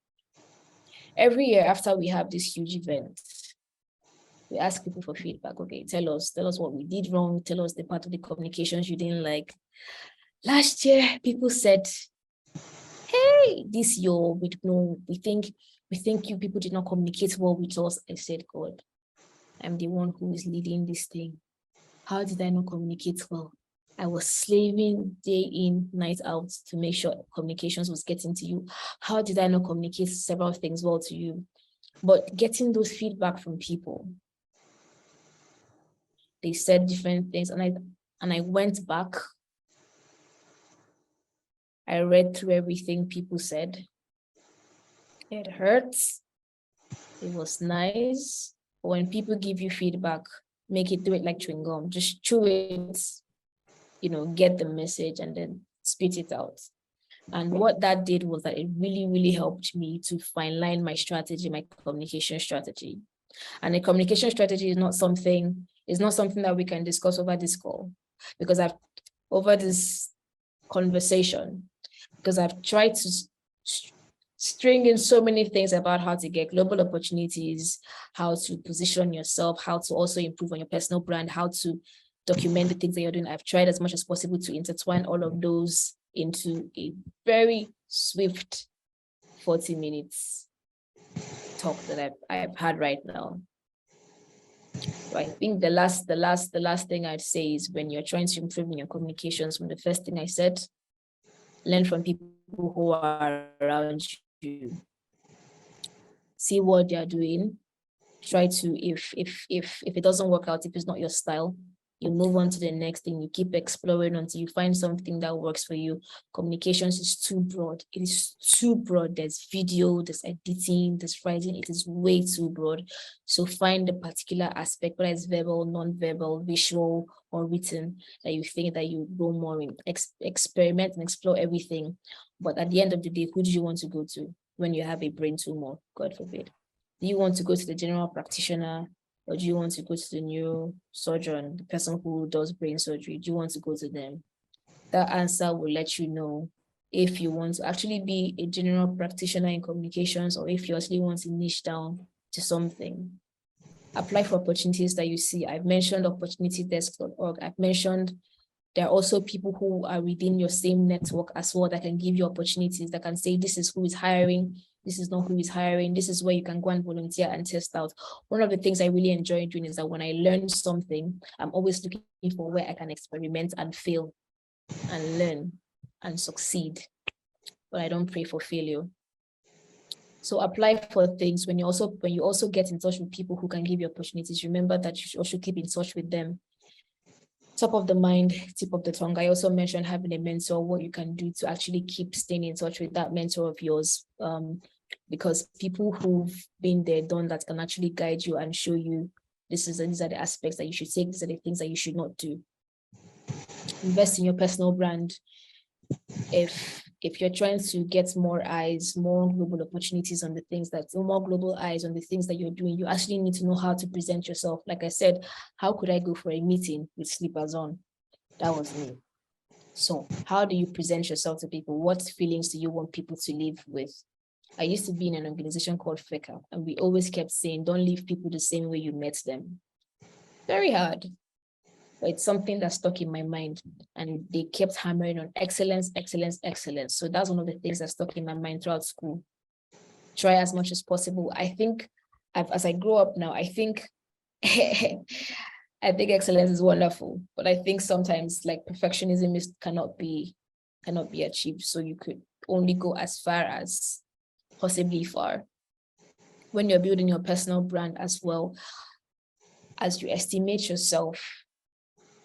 every year after we have this huge event, we ask people for feedback. Okay, tell us what we did wrong. Tell us the part of the communications you didn't like. Last year, people said, hey, this year, we think you people did not communicate well with us. I said, God, I'm the one who is leading this thing. How did I not communicate well? I was slaving day in, night out to make sure communications was getting to you. How did I not communicate several things well to you? But getting those feedback from people, they said different things, and I went back. I read through everything people said. It hurts. It was nice. But when people give you feedback, do it like chewing gum. Just chew it, get the message and then spit it out. And what that did was that it really, really helped me to fine line my strategy, my communication strategy. And a communication strategy is not something that we can discuss over this call, because over this conversation, because I've tried to string in so many things about how to get global opportunities, how to position yourself, how to also improve on your personal brand, how to document the things that you're doing. I've tried as much as possible to intertwine all of those into a very swift 40 minutes talk that I've had right now. So I think the last thing I'd say is, when you're trying to improve in your communications, from the first thing I said, learn from people who are around you. See what they're doing. Try to, if it doesn't work out, if it's not your style, you move on to the next thing. You keep exploring until you find something that works for you. Communications is too broad. It is too broad. There's video, there's editing, there's writing. It is way too broad. So find the particular aspect, whether it's verbal, non-verbal, visual, or written, that you think that you go more in. Experiment and explore everything. But at the end of the day, who do you want to go to when you have a brain tumor, God forbid? Do you want to go to the general practitioner, or do you want to go to the neurosurgeon, the person who does brain surgery? Do you want to go to them? That answer will let you know if you want to actually be a general practitioner in communications, or if you actually want to niche down to something. Apply for opportunities that you see. I've mentioned opportunitydesk.org. I've mentioned there are also people who are within your same network as well that can give you opportunities, that can say, this is who is hiring, this is not who is hiring, this is where you can go and volunteer and test out. One of the things I really enjoy doing is that when I learn something, I'm always looking for where I can experiment and fail and learn and succeed, but I don't pray for failure. So apply for things. When you also get in touch with people who can give you opportunities, remember that you should also keep in touch with them. Top of the mind, tip of the tongue. I also mentioned having a mentor, what you can do to actually keep staying in touch with that mentor of yours, because people who've been there, done that, can actually guide you and show you these are the aspects that you should take, these are the things that you should not do. Invest in your personal brand. If you're trying to get more eyes, more global opportunities on the things more global eyes on the things that you're doing, you actually need to know how to present yourself. Like I said, how could I go for a meeting with slippers on? That was me. So how do you present yourself to people? What feelings do you want people to live with? I used to be in an organization called FECA, and we always kept saying, don't leave people the same way you met them. Very hard. But it's something that stuck in my mind, and they kept hammering on excellence, excellence, excellence. So that's one of the things that stuck in my mind throughout school. Try as much as possible. I think as I grow up now, I think excellence is wonderful, but I think sometimes like perfectionism cannot be achieved. So you could only go as far as possibly far. When you're building your personal brand as well, as you estimate yourself,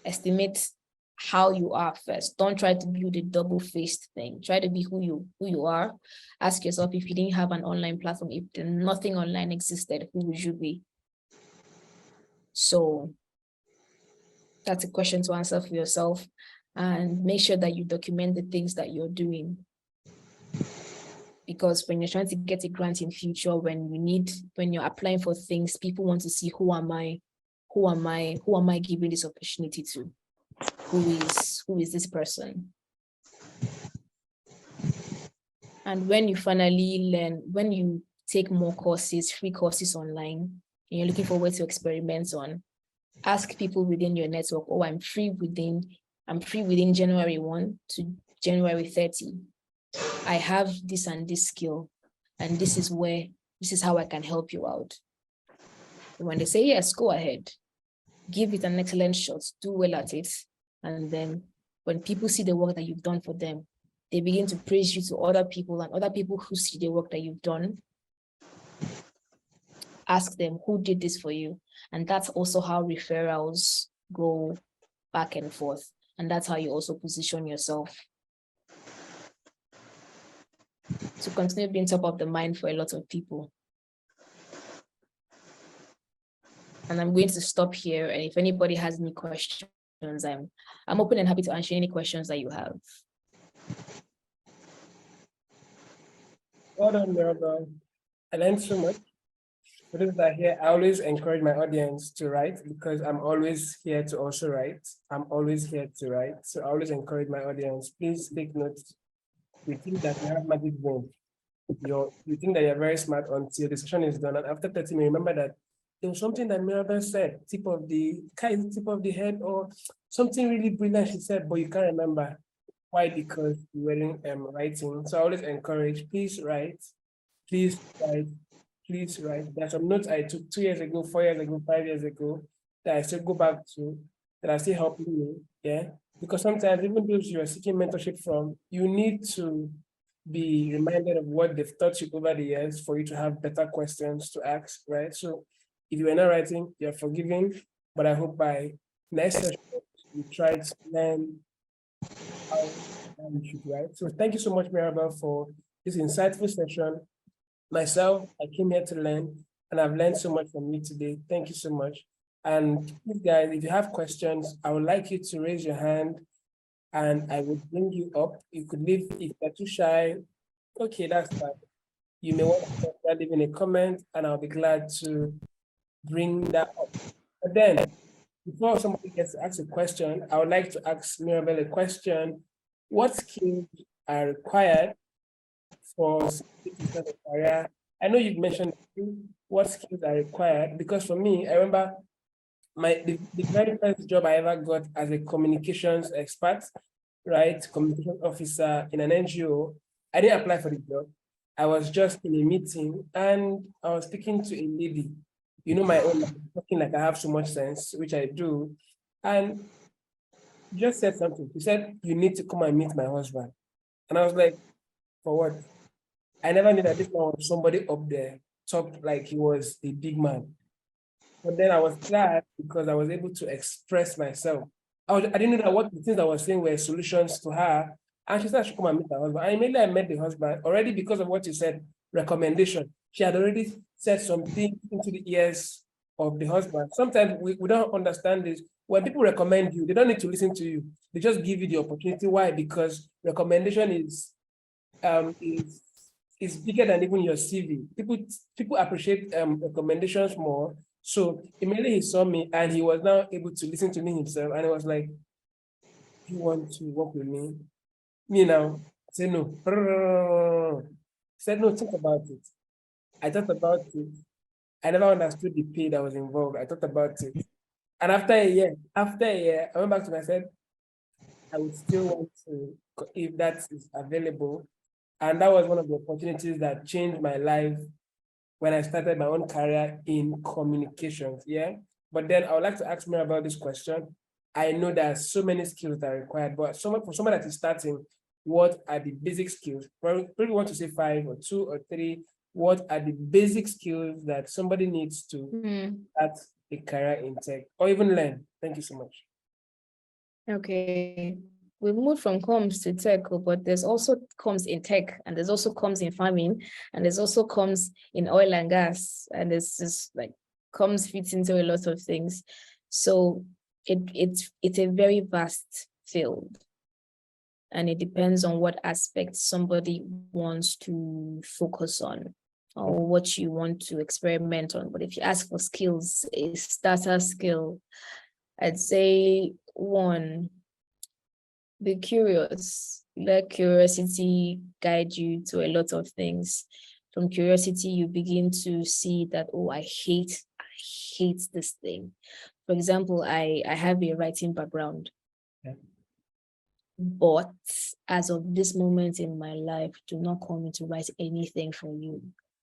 estimate how you are first. Don't try to build a double-faced thing. Try to be who you are. Ask yourself, if you didn't have an online platform, if nothing online existed, who would you be? So that's a question to answer for yourself, and make sure that you document the things that you're doing. Because when you're trying to get a grant in future, when you're applying for things, people want to see, who am I giving this opportunity to? Who is this person? And when you finally learn, when you take more courses, free courses online, and you're looking for ways to experiment on, ask people within your network, oh, I'm free within January 1 to January 30. I have this and this skill, and this is how I can help you out. And when they say yes, go ahead. Give it an excellent shot, do well at it. And then when people see the work that you've done for them, they begin to praise you to other people, and other people who see the work that you've done, ask them, who did this for you? And that's also how referrals go back and forth. And that's how you also position yourself to continue being top of the mind for a lot of people. And I'm going to stop here. And if anybody has any questions, I'm open and happy to answer any questions that you have. Well done, Mirabelle. I learned so much. For those that are here, I always encourage my audience to write, because I'm always here to also write. I'm always here to write. So I always encourage my audience, please take notes. We think that we have magic brain. you think that you're very smart until the session is done. And after 30 minutes, remember that there was something that Mirabelle said, tip of the head, or something really brilliant she said, but you can't remember. Why? Because you weren't writing. So I always encourage, please write, please write, please write. There are some notes I took 2 years ago, 4 years ago, 5 years ago that I still go back to, that are still helping me. Yeah. Because sometimes even those you are seeking mentorship from, you need to be reminded of what they've taught you over the years for you to have better questions to ask, right? So if you are not writing, you're forgiven. But I hope by next session you try to learn how you should write. So thank you so much, Mirabelle, for this insightful session. Myself, I came here to learn, and I've learned so much from you today. Thank you so much. And please, guys, if you have questions, I would like you to raise your hand and I would bring you up. You could leave if you're too shy. Okay, that's fine. You may want to leave in a comment, and I'll be glad to bring that up. But then, before somebody gets to ask a question, I would like to ask Mirabelle a question. What skills are required for somebody to start a career? I know you've mentioned what skills are required, because for me, I remember the very first job I ever got as a communications expert, right? Communication officer in an NGO. I didn't apply for the job. I was just in a meeting and I was speaking to a lady. You know, my own, talking like I have so much sense, which I do. And just said something. She said, "You need to come and meet my husband." And I was like, "For what?" I never knew that this man was somebody up there, top like he was a big man. But then I was glad because I was able to express myself. I didn't know that what the things I was saying were solutions to her. And she said I should come and meet her husband. And immediately I met the husband already because of what you said, recommendation. She had already said something into the ears of the husband. Sometimes we don't understand this. When people recommend you, they don't need to listen to you. They just give you the opportunity. Why? Because recommendation um is is bigger than even your CV. People appreciate recommendations more. So immediately he saw me and he was now able to listen to me himself. And he was like, "You want to work with me?" Me now, I said no. He said, "No, think about it." I thought about it. I never understood the pay that was involved. I thought about it. And after a year, I went back to myself, I said, I would still want to, if that is available. And that was one of the opportunities that changed my life when I started my own career in communications. Yeah. But then I would like to ask more about this question. I know there are so many skills that are required, but for someone that is starting, what are the basic skills? Probably want to say 5 or 2 or 3. What are the basic skills that somebody needs to start a career in tech or even learn? Thank you so much. Okay. We moved from comms to tech, but there's also comms in tech, and there's also comms in farming, and there's also comms in oil and gas, and there's just like comms fits into a lot of things. So it's a very vast field, and it depends on what aspect somebody wants to focus on or what you want to experiment on. But if you ask for skills, a starter skill, I'd say 1, be curious. Let curiosity guide you to a lot of things. From curiosity, you begin to see that, oh, I hate this thing. For example, I have a writing background. Yeah. But as of this moment in my life, do not call me to write anything for you.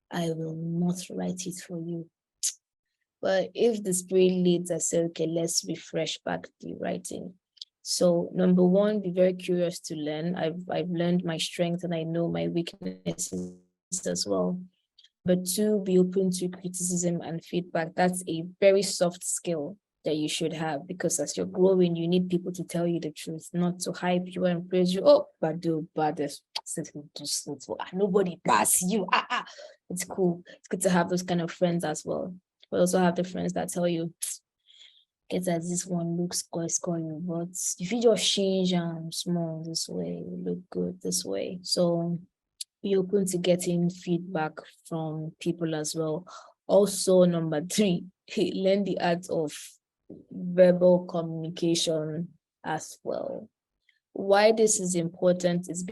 I will not write it for you. But if the spirit leads, I say, okay, let's refresh back the writing. So number 1, be very curious to learn. I've learned my strengths and I know my weaknesses as well. But 2, be open to criticism and feedback. That's a very soft skill that you should have, because as you're growing, you need people to tell you the truth, not to hype you and praise you. Oh, baddest, nobody pass you. It's cool. It's good to have those kind of friends as well. We also have the friends that tell you, get that this one looks scoring, but if you just change small this way, you look good this way. So be open to getting feedback from people as well. Also, number 3, learn the art of verbal communication as well. Why this is important is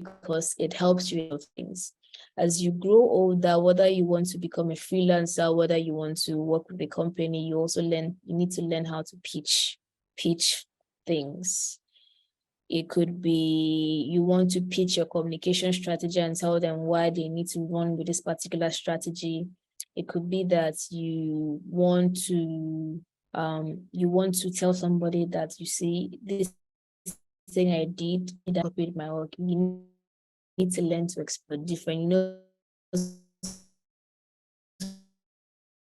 because it helps you with things. As you grow older, whether you want to become a freelancer, whether you want to work with a company, you need to learn how to pitch things. It could be you want to pitch your communication strategy and tell them why they need to run with this particular strategy. It could be that you want to tell somebody that, you see, this thing I did that copied my work. You need to learn to explore different, you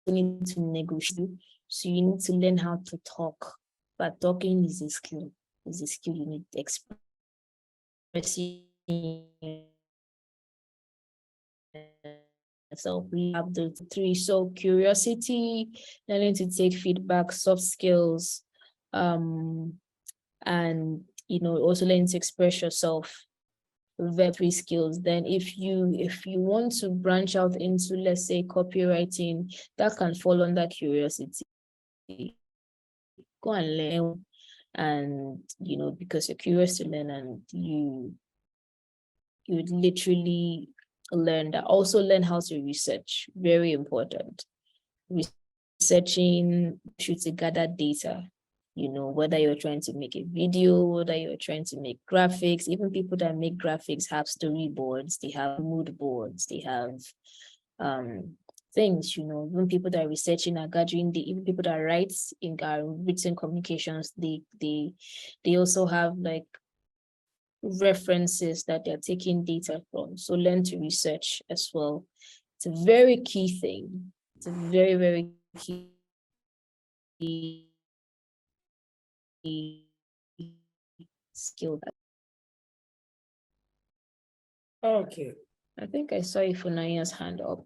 need to negotiate. So you need to learn how to talk. But talking is a skill. It's a skill you need to express so we have the three. So curiosity, learning to take feedback, soft skills, and also learning to express yourself, very skills. Then if you want to branch out into, let's say, copywriting, that can fall under curiosity. Go and learn, and because you're curious to learn, and you literally learn that. Also learn how to research, very important. Researching to gather data, whether you're trying to make a video, whether you're trying to make graphics. Even people that make graphics have storyboards, they have mood boards, they have things, even people that are researching are gathering, even people that write in written communications, they also have like references that they're taking data from. So learn to research as well. It's a very key thing. It's a very, very key skill. Okay. I think I saw Ifunaya's hand up.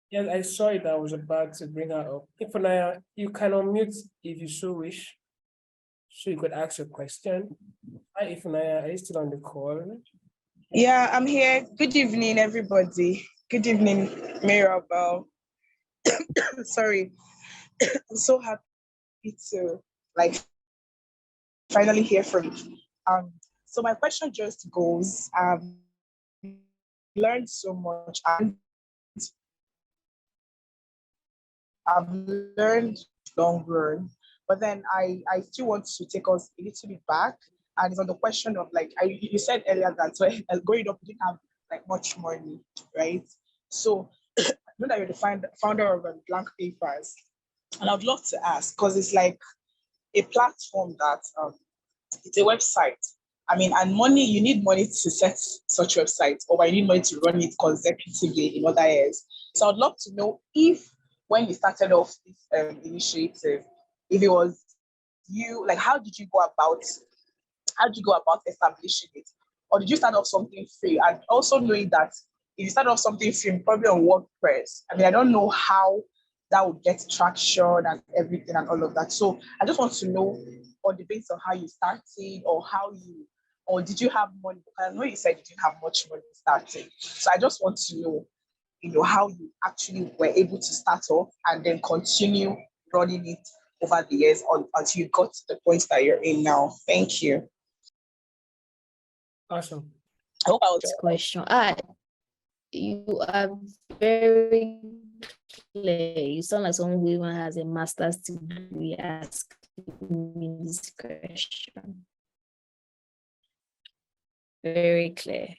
Yes, I saw it. I was about to bring her up. Ifunaya, you can unmute if you so wish, so you could ask a question. Hi, Ifunaya, are you still on the call? Yeah, I'm here. Good evening, everybody. Good evening, Mirabelle. Sorry, I'm so happy to finally hear from you. So my question just goes, learned so much, and I've learned long run, but then I still want to take us a little bit back, and it's on the question of you said earlier that growing up you didn't have much money, right? So I know that you're the founder of Blank Papers, and I'd love to ask, because it's like a platform that it's a website. I mean, and you need money to set such websites, or you need money to run it consecutively in other areas. So I'd love to know if, when you started off this initiative, if it was you, how did you go about establishing it? Or did you start off something free? And also knowing that if you start off something free, probably on WordPress, I mean, I don't know how that would get traction and everything and all of that. So I just want to know on the basis of how you started, or did you have money? I know you said you didn't have much money starting. So I just want to know, how you actually were able to start off and then continue running it over the years until you got to the point that you're in now. Thank you. Awesome. I hope I was This question. You are very clear. You sound like someone who even has a master's degree asking me this question. Very clear.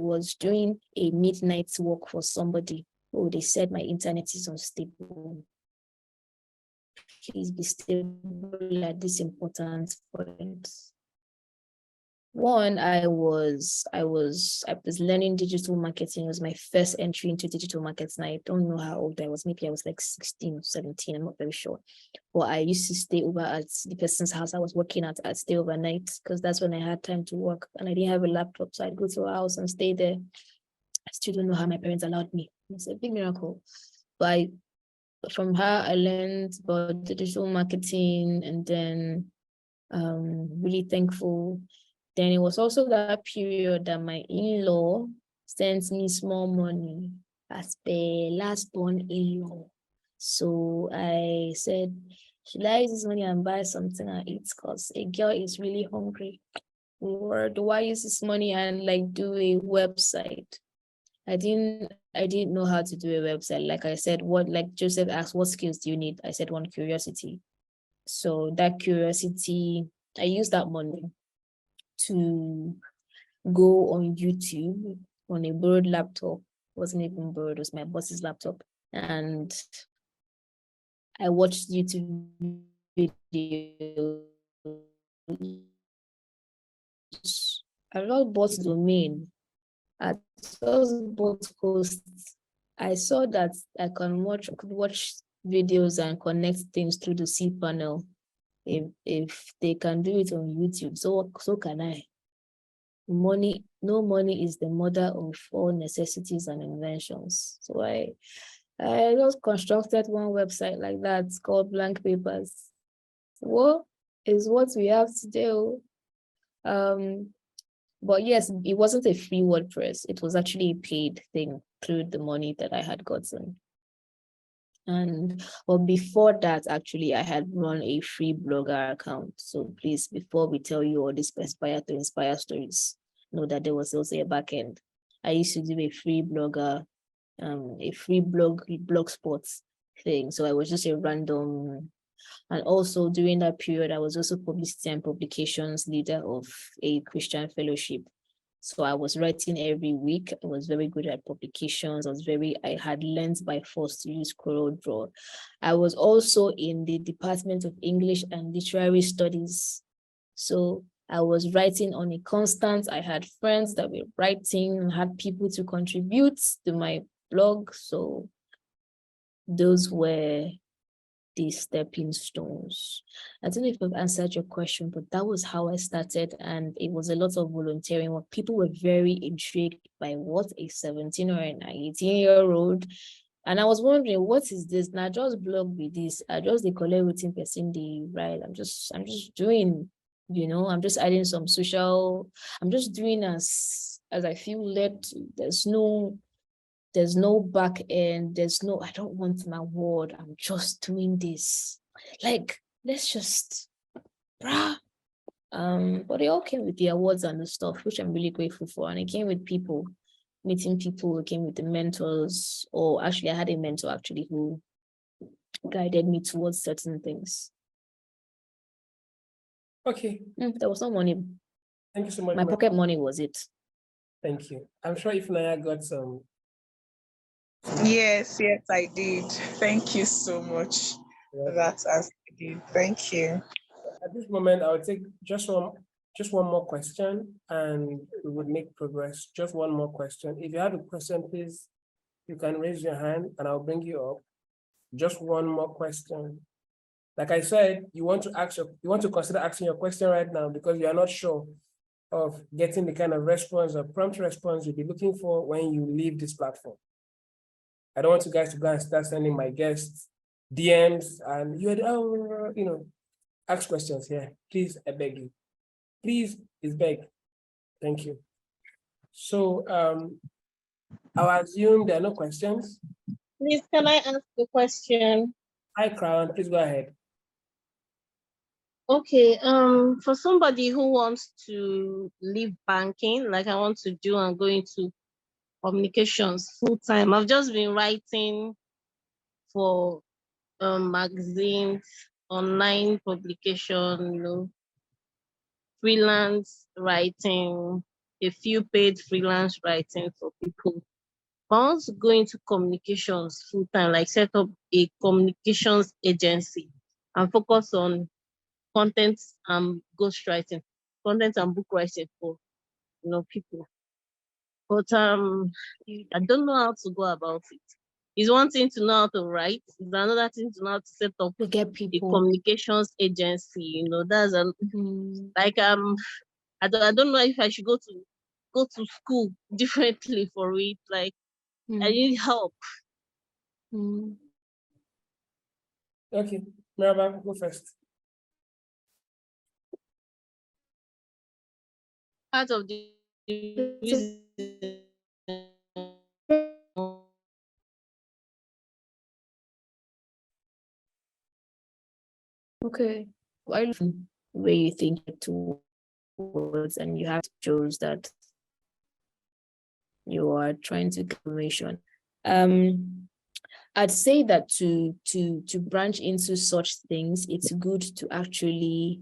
Was doing a midnight work for somebody. Oh, they said my internet is unstable. Please be stable at this important point. One, I was learning digital marketing. It was my first entry into digital marketing. I don't know how old I was. Maybe I was like 16 or 17. I'm not very sure. But I used to stay over at the person's house I was working at. I'd stay overnight because that's when I had time to work. And I didn't have a laptop. So I'd go to her house and stay there. I still don't know how my parents allowed me. It's a big miracle. But from her, I learned about digital marketing, and then really thankful. Then it was also that period that my in-law sent me small money as per last born in-law. So I said, should I use this money and buy something and eat? Because a girl is really hungry. or do I use this money and like do a website? I didn't know how to do a website. Like I said, like Joseph asked, what skills do you need? I said one, curiosity. So that curiosity, I used that money to go on YouTube on a borrowed laptop. It wasn't even borrowed, it was my boss's laptop. And I watched YouTube videos. I just bought domain. I just bought hosts. I saw that I could watch videos and connect things through the cPanel. If they can do it on YouTube, so can I. No money is the mother of all necessities and inventions. So I just constructed one website like that. It's called Blank Papers. What is what we have to do? But yes, it wasn't a free WordPress. It was actually a paid thing through the money that I had gotten. And well, before that, actually, I had run a free blogger account. So please, before we tell you all these Perspire to Inspire stories, know that there was also a back end. I used to do a free blogger, a free blogspot thing. So I was just a random, and also during that period, I was also publicity and publications leader of a Christian fellowship. So I was writing every week. I was very good at publications. I had learned by force to use CorelDRAW. I was also in the Department of English and Literary Studies. So I was writing on a constant. I had friends that were writing and had people to contribute to my blog. So those were the stepping stones. I don't know if I've answered your question, but that was how I started. And it was a lot of volunteering work. People were very intrigued by what a 17 or an 18-year-old. And I was wondering, what is this? Now just blog with this. I just the collect routine person the right. I'm just doing, I'm just adding some social, I'm just doing as I feel led to. There's no back end. I don't want an award. I'm just doing this. Like, let's just, bruh. But it all came with the awards and the stuff, which I'm really grateful for. And it came with people, meeting people. It came with the mentors. Or actually, I had a mentor actually who guided me towards certain things. Okay. There was no money. Thank you so much. My pocket money was it. Thank you. I'm sure if Naya got some. Yes, I did. Thank you so much for that answer. Thank you. At this moment, I will take just one more question and we would make progress. Just one more question. If you have a question, please, you can raise your hand and I'll bring you up. Just one more question. Like I said, you want to consider asking your question right now because you are not sure of getting the kind of response or prompt response you'll be looking for when you leave this platform. I don't want you guys to go and start sending my guests DMs and ask questions here. Please, I beg you. Please, is beg. Thank you. So I'll assume there are no questions. Please, can I ask a question? Hi, Crown. Please go ahead. Okay, for somebody who wants to leave banking, like I want to do and go into communications full time, I've just been writing for magazines, online publication, freelance writing, a few paid freelance writing for people. If I want to go into communications full time, like set up a communications agency and focus on content and ghostwriting, content and book writing for people. But I don't know how to go about it. It's one thing to know how to write, it's another thing to know how to set up To get a people. communications agency. That's like I don't know if I should go to school differently for it. Like I need help. Okay, Mirabelle, go first. Part of the reason. Okay. Where you think to words and you have to shows that you are trying to get information. I'd say that to branch into such things, it's good to actually,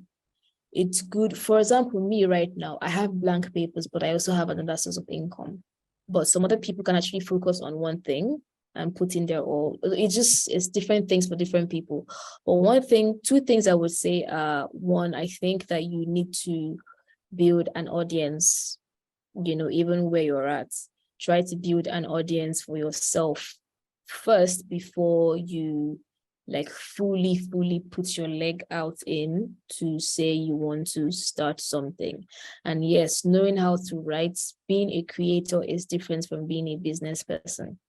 it's good. For example, me right now, I have blank papers, but I also have another source of income. But some other people can actually focus on one thing and put in their all. It's different things for different people. But two things I would say one, I think that you need to build an audience, even where you're at. Try to build an audience for yourself first before you fully put your leg out in to say you want to start something. And yes, knowing how to write, being a creator is different from being a business person.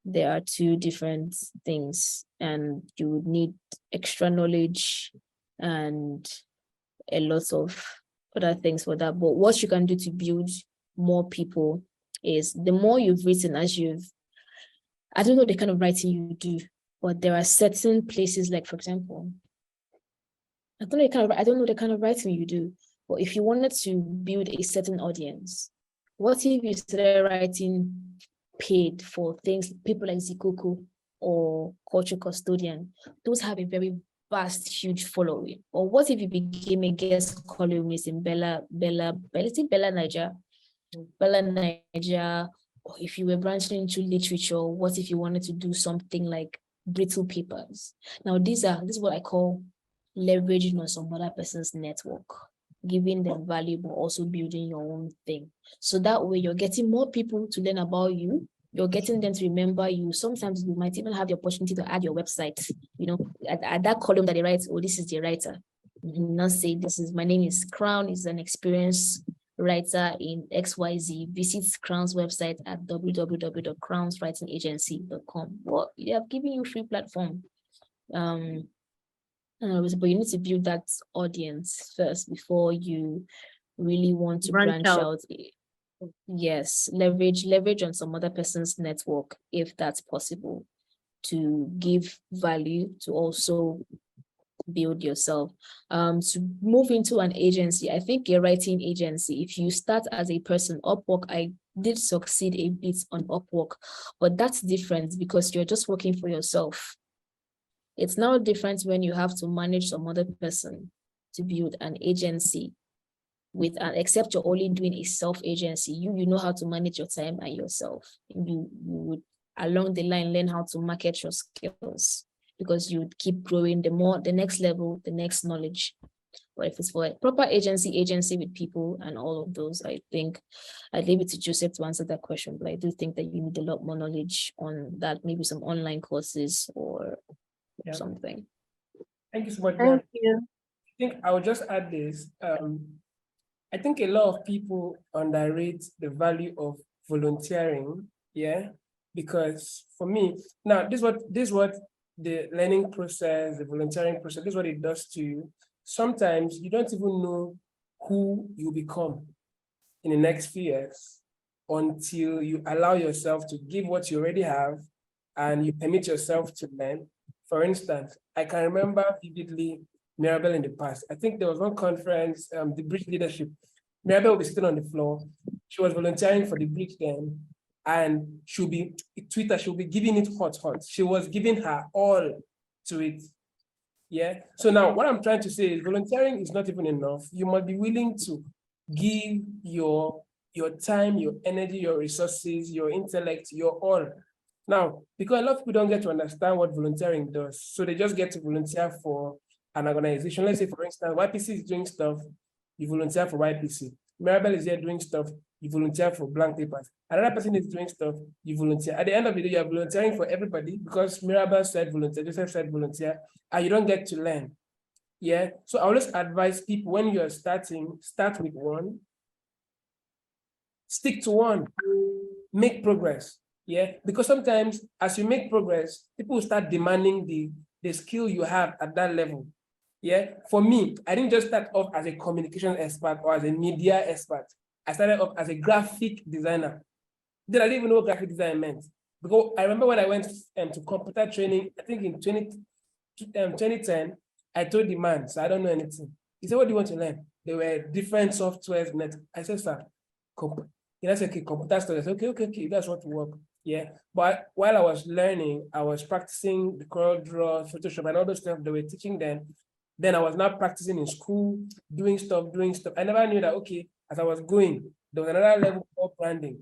There are two different things, and you would need extra knowledge and a lot of other things for that. But what you can do to build more people is the more you've written, I don't know the kind of writing you do, but there are certain places, like for example, I don't know the kind of writing you do, but if you wanted to build a certain audience, what if you started writing paid for things, people like Zikoko or Culture Custodian? Those have a very vast, huge following. Or what if you became a guest columnist in Bella Niger? Or if you were branching into literature, what if you wanted to do something like brittle papers? Now, this is what I call leveraging on some other person's network, giving them value, but also building your own thing. So that way you're getting more people to learn about you. You're getting them to remember you. Sometimes you might even have the opportunity to add your website, at that column that they write, oh, this is the writer. Not say, my name is Crown, is an experienced writer in XYZ. Visit Crown's website at www.crownswritingagency.com. Well, they have given you free platform. But you need to build that audience first before you really want to branch out. Yes, leverage on some other person's network if that's possible, to give value, to also build yourself. To move into an agency, I think a writing agency, if you start as a person, Upwork, I did succeed a bit on Upwork, but that's different because you're just working for yourself. It's now different when you have to manage some other person to build an agency except you're only doing a self-agency. You know how to manage your time and yourself. You would along the line learn how to market your skills, because you would keep growing the next level, the next knowledge. But if it's for a proper agency with people and all of those, I think I'd leave it to Joseph to answer that question. But I do think that you need a lot more knowledge on that, maybe some online courses or something. Thank you so much. Thank you. I think I will just add this. I think a lot of people underrate the value of volunteering. Yeah, because for me, now this is what the learning process, the volunteering process, this is what it does to you. Sometimes you don't even know who you become in the next few years until you allow yourself to give what you already have and you permit yourself to learn. For instance, I can remember vividly Mirabelle in the past. I think there was one conference, the Bridge Leadership. Mirabelle will be sitting on the floor. She was volunteering for the Bridge then, and she'll be giving it hot. She was giving her all to it. Yeah. So now what I'm trying to say is volunteering is not even enough. You must be willing to give your time, your energy, your resources, your intellect, your all. Now, because a lot of people don't get to understand what volunteering does, so they just get to volunteer for an organization. Let's say, for instance, YPC is doing stuff, you volunteer for YPC. Mirabelle is here doing stuff, you volunteer for blank papers. Another person is doing stuff, you volunteer. At the end of the day, you're volunteering for everybody because Mirabelle said volunteer, Joseph said volunteer, and you don't get to learn. Yeah. So I always advise people when you're starting, start with one, stick to one, make progress. Yeah. Because sometimes as you make progress, people will start demanding the skill you have at that level. Yeah. For me, I didn't just start off as a communication expert or as a media expert. I started off as a graphic designer. Then I didn't even know what graphic design meant. Because I remember when I went to computer training, I think in 2010, I told the man, so I don't know anything. He said, what do you want to learn? there were different softwares. I said, sir, I said, okay, computer studies. Okay, that's what work. Yeah. But while I was learning, I was practicing the Corel Draw, Photoshop, and all those stuff they were teaching then. Then I was now practicing in school, doing stuff. I never knew that, okay, as I was going, there was another level of branding.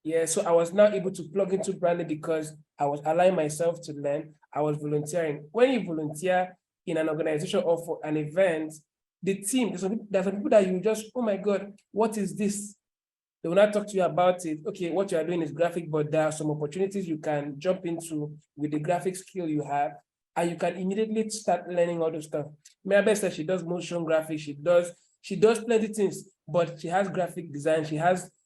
Yeah, so I was now able to plug into branding because I was allowing myself to learn. I was volunteering. When you volunteer in an organization or for an event, the team, there's some people that you just, oh my God, what is this? They will not talk to you about it. Okay, what you are doing is graphic, but there are some opportunities you can jump into with the graphic skill you have, and you can immediately start learning all those stuff. Mirabelle says she does motion graphics, she does plenty of things, but she has graphic design,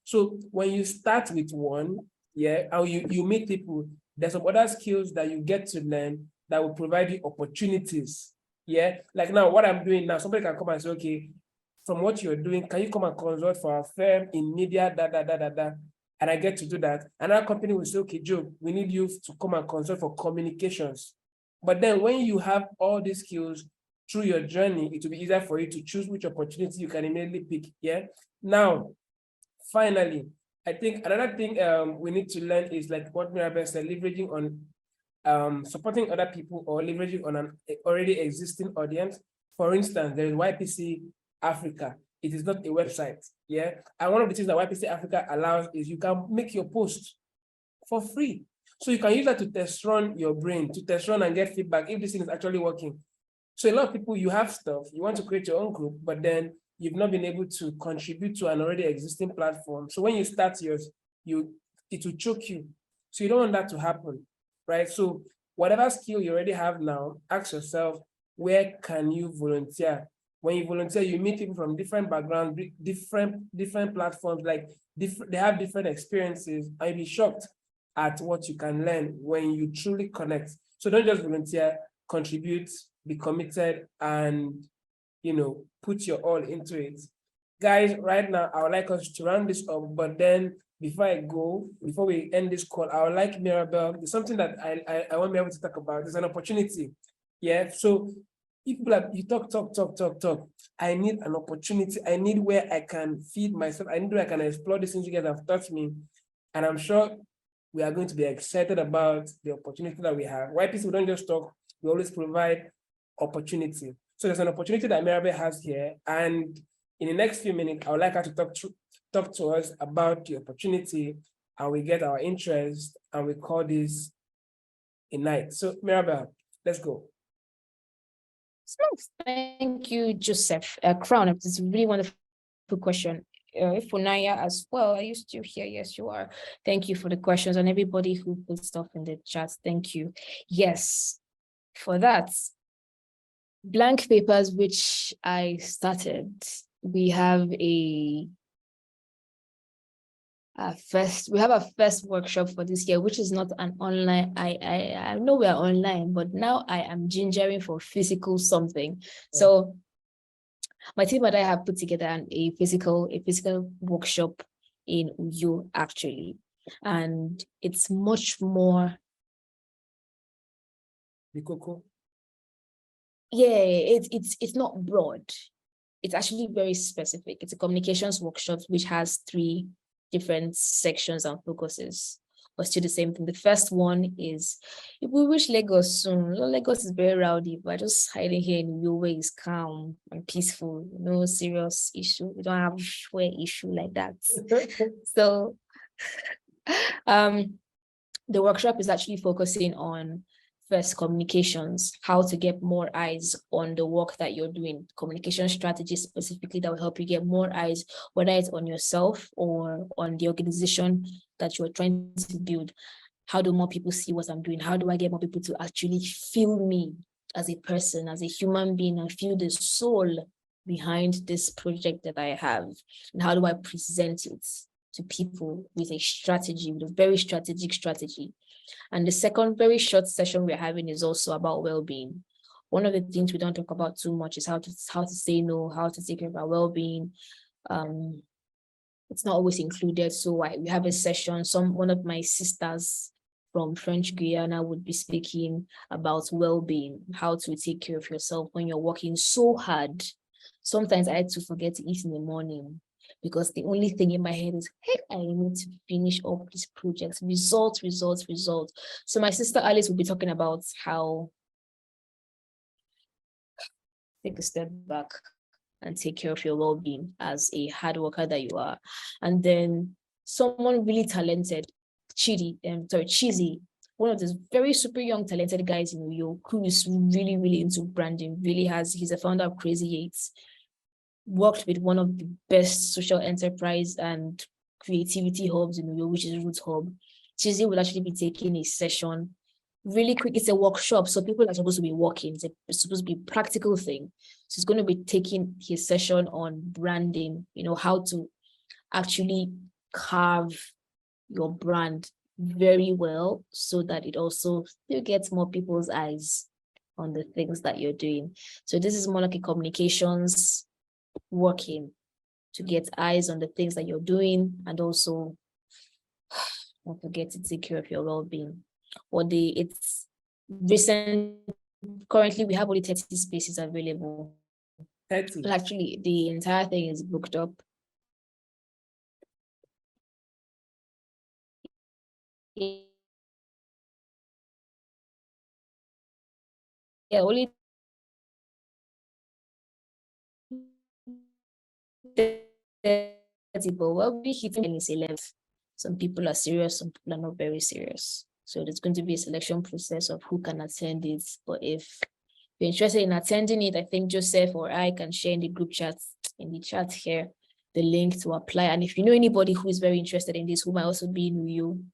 so when you start with one, yeah, and you meet people, there's some other skills that you get to learn that will provide you opportunities. Yeah, like now what I'm doing now, somebody can come and say, okay, from what you're doing, can you come and consult for our firm in media, and I get to do that. Another company will say, okay, Joe, we need you to come and consult for communications. But then when you have all these skills through your journey, it will be easier for you to choose which opportunity you can immediately pick. Yeah. Now, finally, I think another thing we need to learn is like what Mirabelle said, leveraging on supporting other people or leveraging on an already existing audience. For instance, there is YPC Africa. It is not a website. Yeah. And one of the things that YPC Africa allows is you can make your post for free. So you can use that to test run your brain, to test run and get feedback if this thing is actually working. So a lot of people, you have stuff, you want to create your own group, but then you've not been able to contribute to an already existing platform. So when you start yours, it will choke you. So you don't want that to happen, right? So whatever skill you already have now, ask yourself, where can you volunteer? When you volunteer, you meet people from different backgrounds, different platforms, like they have different experiences. I'll be shocked at what you can learn when you truly connect. So don't just volunteer, contribute, be committed, and put your all into it. Guys, right now, I would like us to round this up, but then before we end this call, I would like Mirabelle, there's something that I want Mirabelle to talk about. There's an opportunity. Yeah. So people like you talk. I need an opportunity. I need where I can feed myself. I need where I can explore these things you guys have taught me. And I'm sure we are going to be excited about the opportunity that we have. Why people don't just talk, we always provide opportunity. So there's an opportunity that Mirabelle has here. And in the next few minutes, I would like her to talk to us about the opportunity, and we get our interest, and we call this a night. So Mirabelle, let's go. Thank you, Joseph. Crown, it's a really wonderful question. Funaya as well, are you still here? Yes, you are. Thank you for the questions, and everybody who put stuff in the chat. Thank you. Yes, for that. Blank papers, which I started, we have a first workshop for this year, which is not an online. I know we are online, but now I am gingering for physical something. So my team and I have put together a physical workshop in Uyo, actually, and it's much more. Yeah, it's not broad. It's actually very specific. It's a communications workshop which has 3 different sections and focuses, but still the same thing. The first one is, if we reach Lagos soon, Lagos is very rowdy, but just hiding here in your way is calm and peaceful, no serious issue. We don't have a issue like that. So the workshop is actually focusing on first, communications, how to get more eyes on the work that you're doing, communication strategies specifically that will help you get more eyes, whether it's on yourself or on the organization that you're trying to build. How do more people see what I'm doing? How do I get more people to actually feel me as a person, as a human being, and feel the soul behind this project that I have? And how do I present it to people with a strategy, with a very strategic strategy? And the second very short session we're having is also about well-being. One of the things we don't talk about too much is how to say no, how to take care of our well-being. It's not always included. So we have a session. One of my sisters from French Guiana would be speaking about well-being, how to take care of yourself when you're working so hard Sometimes I had to forget to eat in the morning because the only thing in my head is, hey, I need to finish up this project. Results. So my sister Alice will be talking about how take a step back and take care of your well-being as a hard worker that you are. And then someone really talented, Cheesy, one of those very super young talented guys in New York who is really, really into branding, he's a founder of Crazy Yates, worked with one of the best social enterprise and creativity hubs in New York, which is Roots Hub. Cheesy will actually be taking a session really quick. It's a workshop, so people are supposed to be working. It's supposed to be a practical thing. So he's going to be taking his session on branding, how to actually carve your brand very well so that it also still gets more people's eyes on the things that you're doing. So this is more like a communications working to get eyes on the things that you're doing, and also don't forget to take care of your well-being. It's recent. Currently, we have only 30 spaces available. 30. Actually, the entire thing is booked up. Yeah, only 30, but we'll be hitting is 11. Some people are serious, some people are not very serious. So there's going to be a selection process of who can attend it. But if you're interested in attending it, I think Joseph or I can share in the group chat, in the chat here, the link to apply. And if you know anybody who is very interested in this, who might also be in you,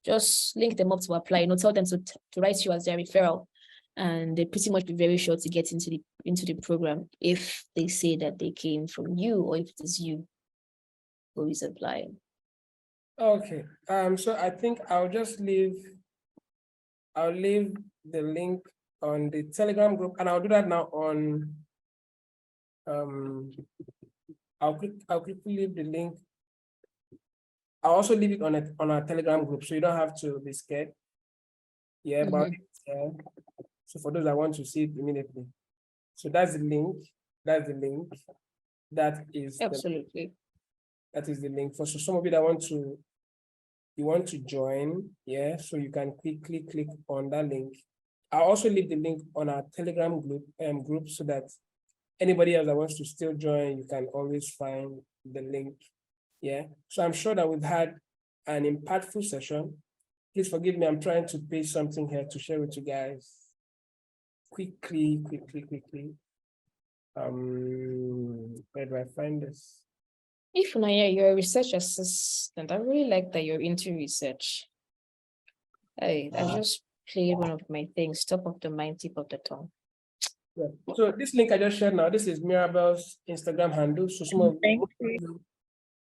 just link them up to apply. Tell them to write you as their referral, and they pretty much be very sure to get into the program if they say that they came from you, or if it is you who is applying. Okay. So I think I'll leave the link on the Telegram group, and I'll do that now on I'll quickly leave the link. I'll also leave it on our Telegram group, so you don't have to be scared. Yeah, but so for those that want to see it immediately. So that's the link. That is absolutely. That is the link for some of you that want to join. Yeah, so you can quickly click on that link. I'll also leave the link on our Telegram group so that anybody else that wants to still join, you can always find the link. Yeah, so I'm sure that we've had an impactful session. Please forgive me, I'm trying to paste something here to share with you guys. Quickly. Where do I find this? If Naya, you're a research assistant, I really like that you're into research. I just played one of my things, top of the mind, tip of the tongue. Yeah. So this link I just shared now, this is Mirabelle's Instagram handle. So some of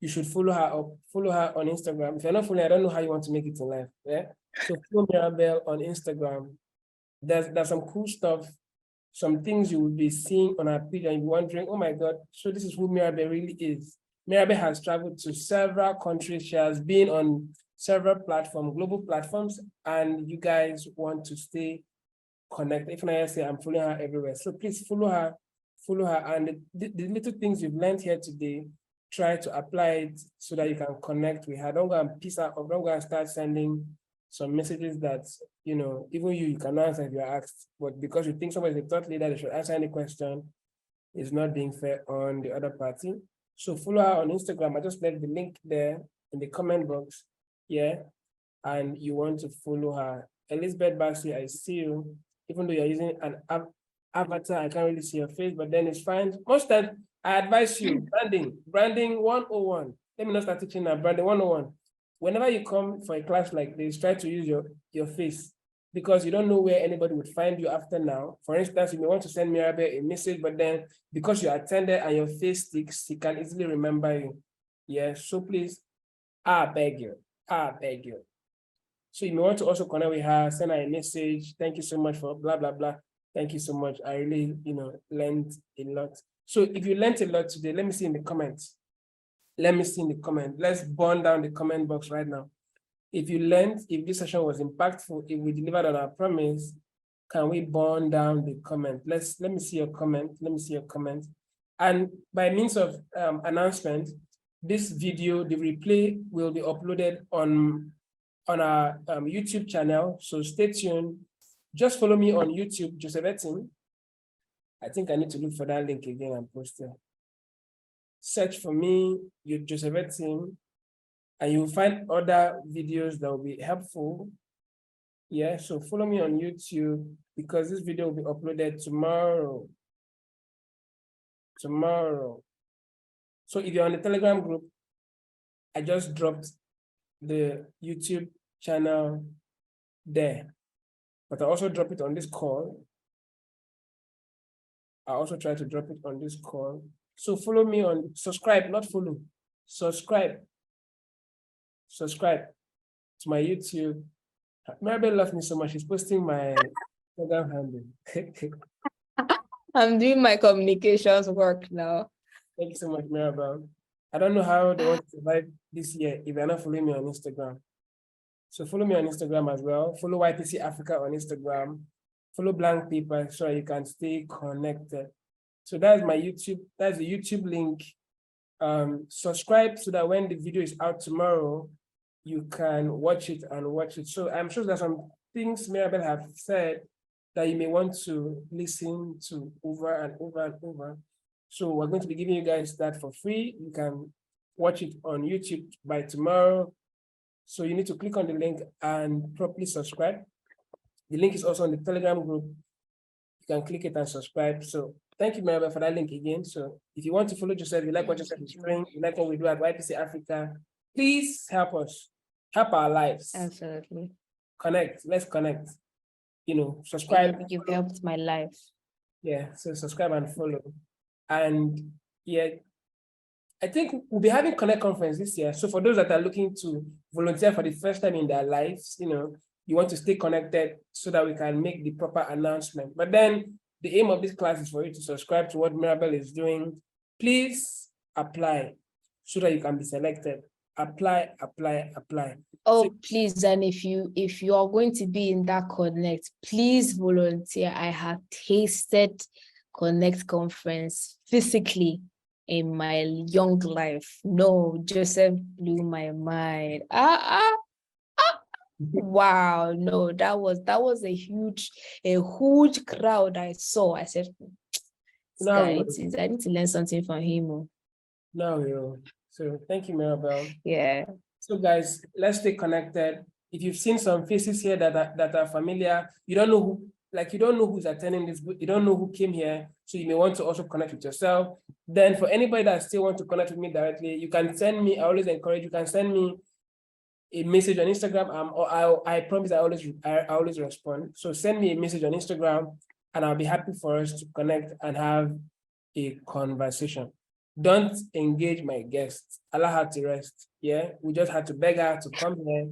you should follow her on Instagram. If you're not following, I don't know how you want to make it in life. Yeah. So follow Mirabelle on Instagram. There's some cool stuff, some things you will be seeing on her page and you'll be wondering, oh my God, so this is who Mirabelle really is. Mirabelle has traveled to several countries. She has been on several global platforms, and you guys want to stay connected. If I say I'm following her everywhere, so please follow her, and the little things you've learned here today, try to apply it so that you can connect with her. Don't go and piece out, or don't go and start sending some messages that, even you can answer if you're asked, but because you think somebody's a thought leader, they should answer any question, is not being fair on the other party. So follow her on Instagram. I just left the link there in the comment box. Yeah. And you want to follow her. Elizabeth Bassi, I see you. Even though you're using an avatar, I can't really see your face, but then it's fine. Most time, I advise you, branding 101. Let me not start teaching now, branding 101. Whenever you come for a class like this, try to use your face, because you don't know where anybody would find you after now. For instance, you may want to send Mirabelle a message, but then because you attended and your face sticks, he can easily remember you. Yeah, so please, I beg you. So you may want to also connect with her, send her a message. Thank you so much for blah, blah, blah. Thank you so much. I really, learned a lot. So if you learned a lot today, let me see in the comments. Let's burn down the comment box right now. If this session was impactful, if we delivered on our promise, can we burn down the comment? Let me see your comment. And by means of announcement, this video, the replay will be uploaded on our YouTube channel. So stay tuned. Just follow me on YouTube, Joseph Etim. I think I need to look for that link again and post it. Search for me, Joseph Etim, and you'll find other videos that will be helpful. Yeah, so follow me on YouTube because this video will be uploaded tomorrow. So if you're on the Telegram group, I just dropped the YouTube channel there, but I also drop it on this call. I also try to drop it on this call. So follow me on, subscribe, not follow, subscribe to my YouTube. Mirabelle loves me so much. She's posting my Instagram handle. I'm doing my communications work now. Thank you so much, Mirabelle. I don't know how they want to survive this year if you're not following me on Instagram. So follow me on Instagram as well. Follow YPC Africa on Instagram. Follow Blank Paper so you can stay connected. So that's my YouTube. That's the YouTube link. Subscribe so that when the video is out tomorrow, you can watch it and watch it. So I'm sure there's some things Mirabelle have said that you may want to listen to over and over and over. So we're going to be giving you guys that for free. You can watch it on YouTube by tomorrow. So you need to click on the link and properly subscribe. The link is also on the Telegram group. You can click it and subscribe. So thank you, Mirabelle, for that link again. So if you want to follow Joseph, you like what Joseph is doing, you like what we do at YPC Africa, please help us, help our lives. Absolutely. Connect, let's connect. You know, subscribe. You've helped my life. Yeah, so subscribe and follow. And yeah, I think we'll be having Connect Conference this year. So for those that are looking to volunteer for the first time in their lives, you know, you want to stay connected so that we can make the proper announcement. But then the aim of this class is for you to subscribe to what Mirabelle is doing. Please apply so that you can be selected. Apply. Oh, So, please, and if you are going to be in that Connect, please volunteer. I have tasted Connect Conference physically in my young life. No, Joseph blew my mind. Wow, no, that was a huge crowd I saw. I said, I need to learn something from him. No, so thank you, Mirabelle. Yeah. So guys, let's stay connected. If you've seen some faces here that are familiar, you don't know who's attending this, you don't know who came here, so you may want to also connect with yourself. Then for anybody that still want to connect with me directly, you can send me, I always encourage, you can send me a message on Instagram, or I promise I always respond. So send me a message on Instagram and I'll be happy for us to connect and have a conversation. Don't engage my guests. Allow her to rest. Yeah, we just had to beg her to come here,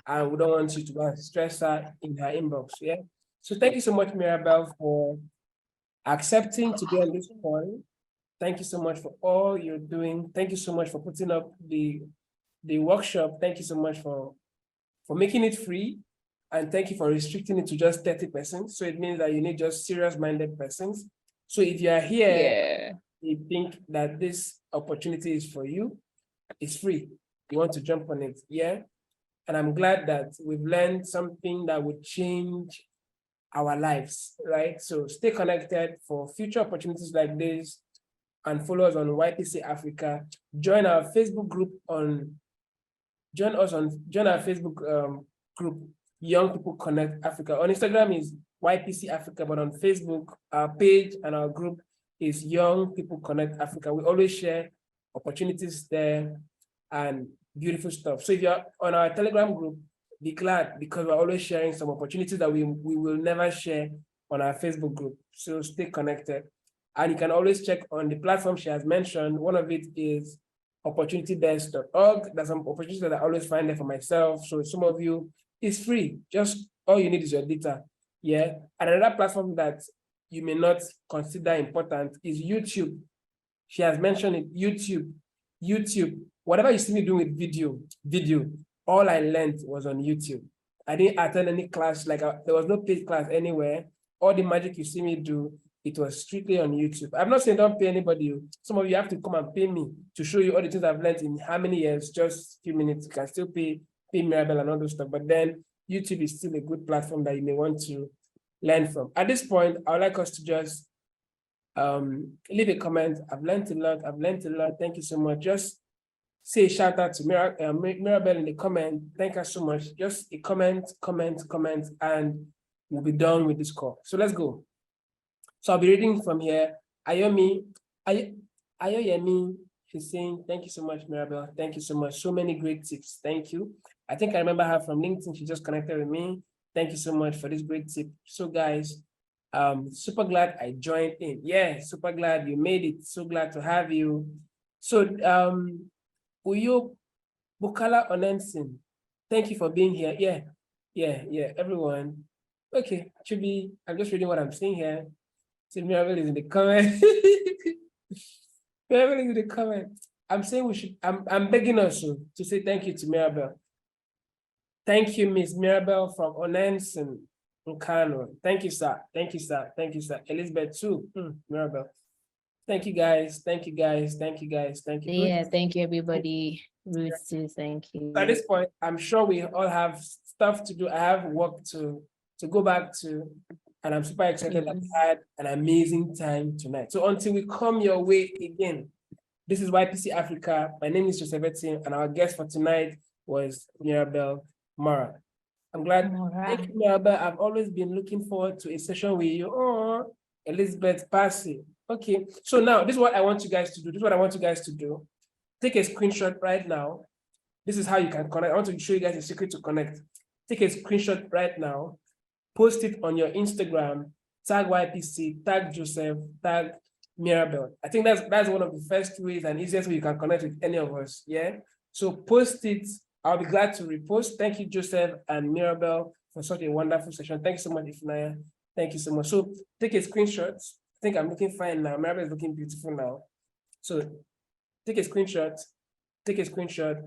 and we don't want you to go and stress her in her inbox. Yeah. So thank you so much, Mirabelle, for accepting to be on this call. Thank you so much for all you're doing. Thank you so much for putting up the workshop. Thank you so much for making it free, and thank you for restricting it to just 30 persons. So it means that you need just serious-minded persons. So if you are here, you think that this opportunity is for you, it's free. You want to jump on it, yeah? And I'm glad that we've learned something that would change our lives, right? So stay connected for future opportunities like this, and follow us on YPC Africa. Join our Facebook group join our Facebook group, Young People Connect Africa. On Instagram is YPC Africa, but on Facebook, our page and our group is Young People Connect Africa. We always share opportunities there and beautiful stuff. So if you're on our Telegram group, be glad, because we're always sharing some opportunities that we will never share on our Facebook group. So stay connected. And you can always check on the platform she has mentioned. One of it is opportunitybest.org. There's some opportunities that I always find there for myself. So some of you, it's free. Just all you need is your data. Yeah. And another platform that you may not consider important is YouTube. She has mentioned it, YouTube. Whatever you see me doing with video, all I learned was on YouTube. I didn't attend any class, there was no paid class anywhere. All the magic you see me do it was strictly on YouTube. I'm not saying don't pay anybody. Some of you have to come and pay me to show you all the things I've learned in how many years, just a few minutes. You can still pay Mirabelle and all those stuff. But then YouTube is still a good platform that you may want to learn from. At this point, I would like us to just leave a comment. I've learned a lot. Thank you so much. Just say a shout out to Mirabelle in the comment. Thank her so much. Just a comment, and we'll be done with this call. So let's go. So I'll be reading from here. Ayoyemi, she's saying, thank you so much, Mirabelle. Thank you so much. So many great tips. Thank you. I think I remember her from LinkedIn. She just connected with me. Thank you so much for this great tip. So guys, super glad I joined in. Yeah, super glad you made it. So glad to have you. So Uyo Bukala Onensin, thank you for being here. Yeah, everyone. Okay, should be, I'm just reading what I'm seeing here. So Mirabelle is in the comment. Mirabelle is in the comment. I'm saying we should, I'm begging us to say thank you to Mirabelle. Thank you, Miss Mirabelle from Onensin, Nkano. Thank you, sir. Elizabeth too, Mirabelle. Thank you guys. Yeah, thank you, everybody. Ruth too, thank you. At this point, I'm sure we all have stuff to do. I have work to go back to, and I'm super excited that we had an amazing time tonight. So until we come your way again, this is YPC Africa. My name is Joseph Etim, and our guest for tonight was Mirabelle Morah. I'm glad. Thank you, Mirabelle. I've always been looking forward to a session with you. Oh, Elizabeth Passy. Okay, so now this is what I want you guys to do. Take a screenshot right now. This is how you can connect. I want to show you guys a secret to connect. Take a screenshot right now, post it on your Instagram, tag YPC, tag Joseph, tag Mirabelle. I think that's one of the first ways and easiest way you can connect with any of us. Yeah. So post it. I'll be glad to repost. Thank you, Joseph and Mirabelle, for such a wonderful session. Thank you so much, Ifunanya. Thank you so much. So take a screenshot. I think I'm looking fine now. Mirabelle is looking beautiful now. So take a screenshot,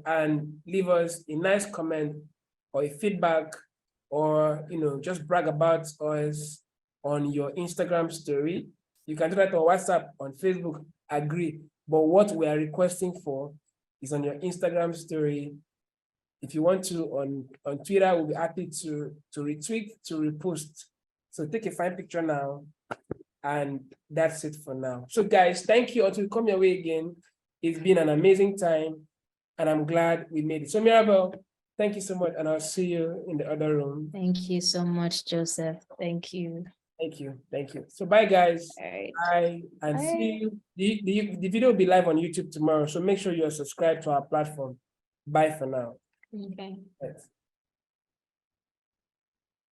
and leave us a nice comment or a feedback, or just brag about us on your Instagram story. You can do that on WhatsApp, on Facebook, agree. But what we are requesting for is on your Instagram story. If you want to, on Twitter, we'll be happy to retweet, to repost. So take a fine picture now, and that's it for now. So guys, thank you until we come your way again. It's been an amazing time, and I'm glad we made it. So Mirabelle, thank you so much, and I'll see you in the other room. Thank you so much, Joseph. Thank you. Thank you. So bye, guys. All right. Bye, and see you. The video will be live on YouTube tomorrow, so make sure you're subscribed to our platform. Bye for now. Okay. Yes.